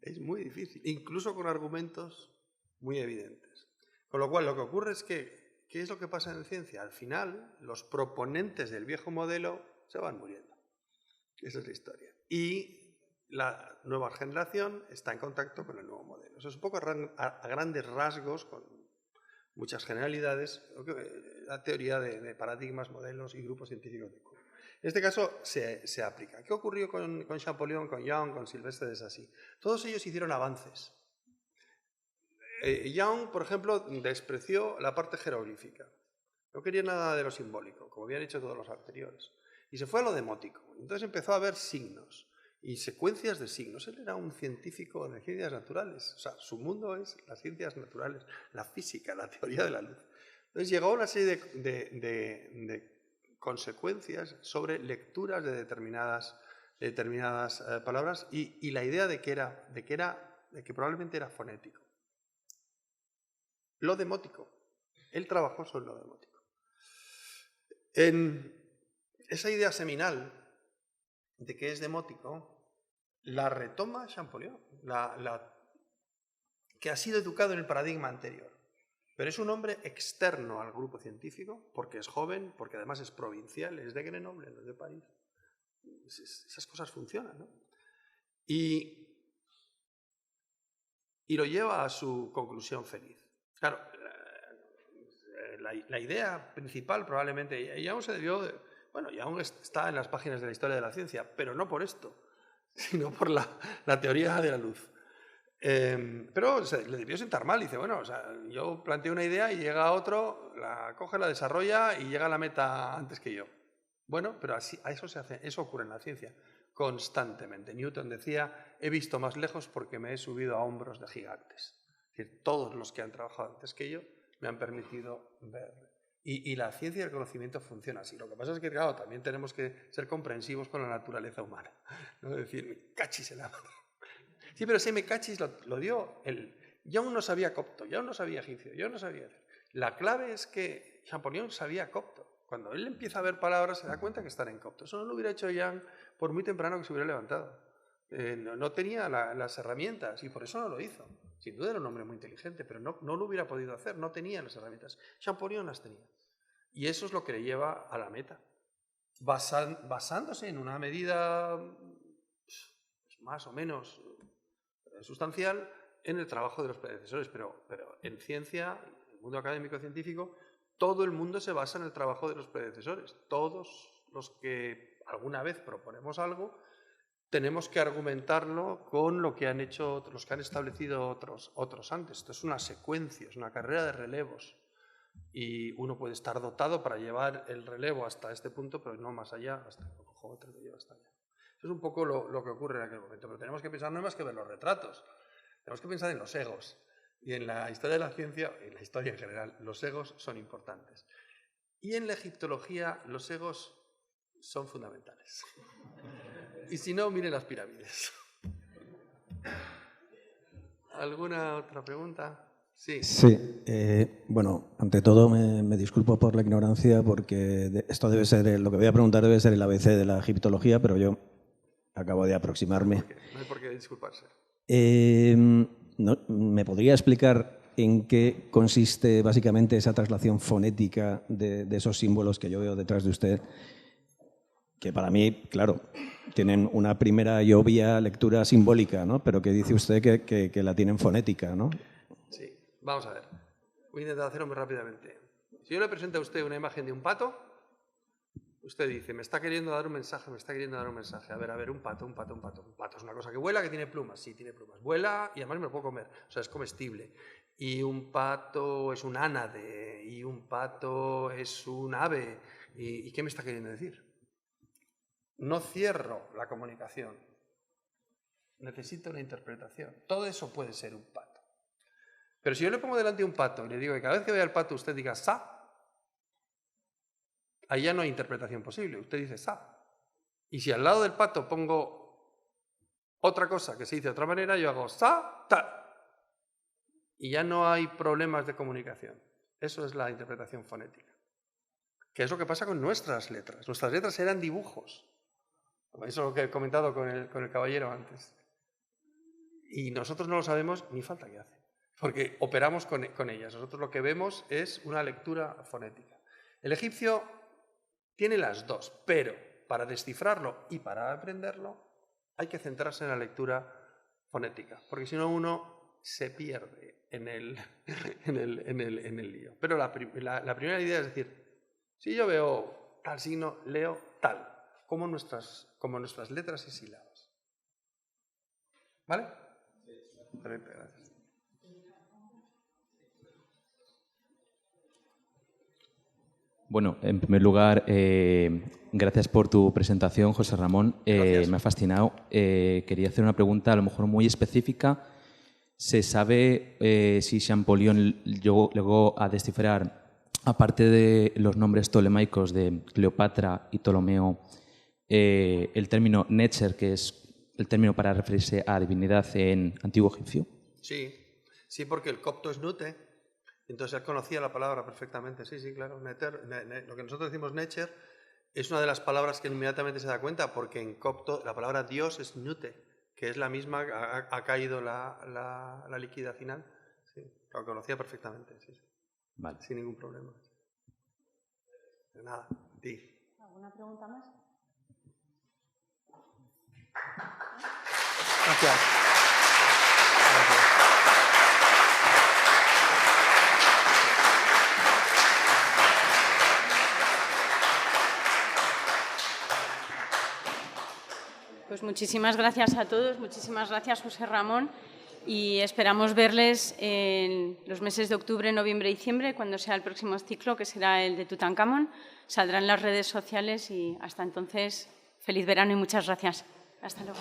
Es muy difícil, incluso con argumentos muy evidentes. Con lo cual, lo que ocurre es que, ¿qué es lo que pasa en ciencia? Al final, los proponentes del viejo modelo se van muriendo. Esa es la historia. Y la nueva generación está en contacto con el nuevo modelo. Eso es un poco a grandes rasgos, con muchas generalidades, la teoría de paradigmas, modelos y grupos científicos de curva. En este caso se aplica. ¿Qué ocurrió con Champollion, con Young, con Silvestre de Sassy? Todos ellos hicieron avances. Young, por ejemplo, despreció la parte jeroglífica. No quería nada de lo simbólico, como habían hecho todos los anteriores. Y se fue a lo demótico. Entonces empezó a ver signos y secuencias de signos. Él era un científico de ciencias naturales. O sea, su mundo es las ciencias naturales, la física, la teoría de la luz. Entonces llegó una serie de consecuencias sobre lecturas de determinadas palabras y la idea de que probablemente era fonético. Lo demótico. Él trabajó sobre lo demótico. En esa idea seminal de que es demótico, la retoma Champollion, que ha sido educado en el paradigma anterior. Pero es un hombre externo al grupo científico, porque es joven, porque además es provincial, es de Grenoble, no es de París. Esas cosas funcionan, ¿no? Y lo lleva a su conclusión feliz. Claro, la idea principal probablemente, Young se debió de, bueno, Young está en las páginas de la historia de la ciencia, pero no por esto, sino por la teoría de la luz. Pero le debió sentar mal, dice, bueno, o sea, yo planteo una idea y llega otro, la coge, la desarrolla y llega a la meta antes que yo. Bueno, pero así, eso ocurre en la ciencia constantemente. Newton decía, he visto más lejos porque me he subido a hombros de gigantes. Es decir, todos los que han trabajado antes que yo me han permitido ver. Y la ciencia y el conocimiento funcionan así. Lo que pasa es que, claro, también tenemos que ser comprensivos con la naturaleza humana. No decir, me cachis en la mano. Sí, pero ese me cachis lo dio él. Young no sabía copto, Young no sabía egipcio, Young no sabía. La clave es que Champollion sabía copto. Cuando él empieza a ver palabras se da cuenta que están en copto. Eso no lo hubiera hecho Young por muy temprano que se hubiera levantado. No tenía las herramientas y por eso no lo hizo. Sin duda era un hombre muy inteligente, pero no lo hubiera podido hacer, no tenía las herramientas. Champollion las tenía. Y eso es lo que le lleva a la meta. Basándose en una medida más o menos sustancial en el trabajo de los predecesores, pero en ciencia, en el mundo académico-científico, todo el mundo se basa en el trabajo de los predecesores. Todos los que alguna vez proponemos algo, tenemos que argumentarlo con lo que han hecho los que han establecido otros antes. Esto es una secuencia, es una carrera de relevos. Y uno puede estar dotado para llevar el relevo hasta este punto, pero no más allá, hasta que otro lo lleva hasta allá. Eso es un poco lo que ocurre en aquel momento. Pero tenemos que pensar no hay más que ver los retratos. Tenemos que pensar en los egos. Y en la historia de la ciencia, en la historia en general, los egos son importantes. Y en la egiptología, los egos son fundamentales. Y si no, miren las pirámides. ¿Alguna otra pregunta? Sí. Sí, bueno, ante todo me disculpo por la ignorancia porque esto debe ser, lo que voy a preguntar debe ser el ABC de la egiptología, pero yo acabo de aproximarme. No hay por qué disculparse. ¿Me podría explicar en qué consiste básicamente esa traslación fonética de esos símbolos que yo veo detrás de usted? Que para mí, claro, tienen una primera y obvia lectura simbólica, ¿no? Pero que dice usted que la tienen fonética, ¿no? Sí, vamos a ver. Voy a intentar hacerlo muy rápidamente. Si yo le presento a usted una imagen de un pato, usted dice, me está queriendo dar un mensaje, me está queriendo dar un mensaje. A ver, un pato. Un pato es una cosa que vuela, que tiene plumas. Sí, tiene plumas. Vuela y además me lo puedo comer. O sea, es comestible. Y un pato es un ánade, y un pato es un ave. ¿Y qué me está queriendo decir? No cierro la comunicación. Necesito una interpretación. Todo eso puede ser un pato. Pero si yo le pongo delante un pato y le digo que cada vez que vea el pato usted diga sa, ahí ya no hay interpretación posible. Usted dice sa. Y si al lado del pato pongo otra cosa que se dice de otra manera, yo hago sa, ta. Y ya no hay problemas de comunicación. Eso es la interpretación fonética. Que es lo que pasa con nuestras letras. Nuestras letras eran dibujos. Eso es lo que he comentado con el caballero antes. Y nosotros no lo sabemos ni falta que hace. Porque operamos con ellas. Nosotros lo que vemos es una lectura fonética. El egipcio tiene las dos, pero para descifrarlo y para aprenderlo hay que centrarse en la lectura fonética. Porque si no uno se pierde en el lío. Pero la primera idea es decir, si yo veo tal signo, leo tal, como nuestras letras y sílabas. ¿Vale? Perfecto, gracias. Bueno, en primer lugar, gracias por tu presentación, José Ramón. Me ha fascinado. Quería hacer una pregunta a lo mejor muy específica. ¿Se sabe si Champollion llegó a descifrar, aparte de los nombres tolemaicos de Cleopatra y Ptolomeo, el término Netzer, que es el término para referirse a divinidad en antiguo egipcio? Sí, porque el copto es Nute. Entonces él conocía la palabra perfectamente. Sí, claro. Lo que nosotros decimos Netzer es una de las palabras que inmediatamente se da cuenta, porque en copto la palabra Dios es Nute, que es la misma, ha caído la líquida final. Sí, lo conocía perfectamente, sí. Vale. Sin ningún problema. De nada, di. ¿Alguna pregunta más? Gracias. Pues muchísimas gracias a todos, muchísimas gracias José Ramón, y esperamos verles en los meses de octubre, noviembre y diciembre, cuando sea el próximo ciclo, que será el de Tutankamón. Saldrá en las redes sociales y hasta entonces, feliz verano y muchas gracias. Hasta luego.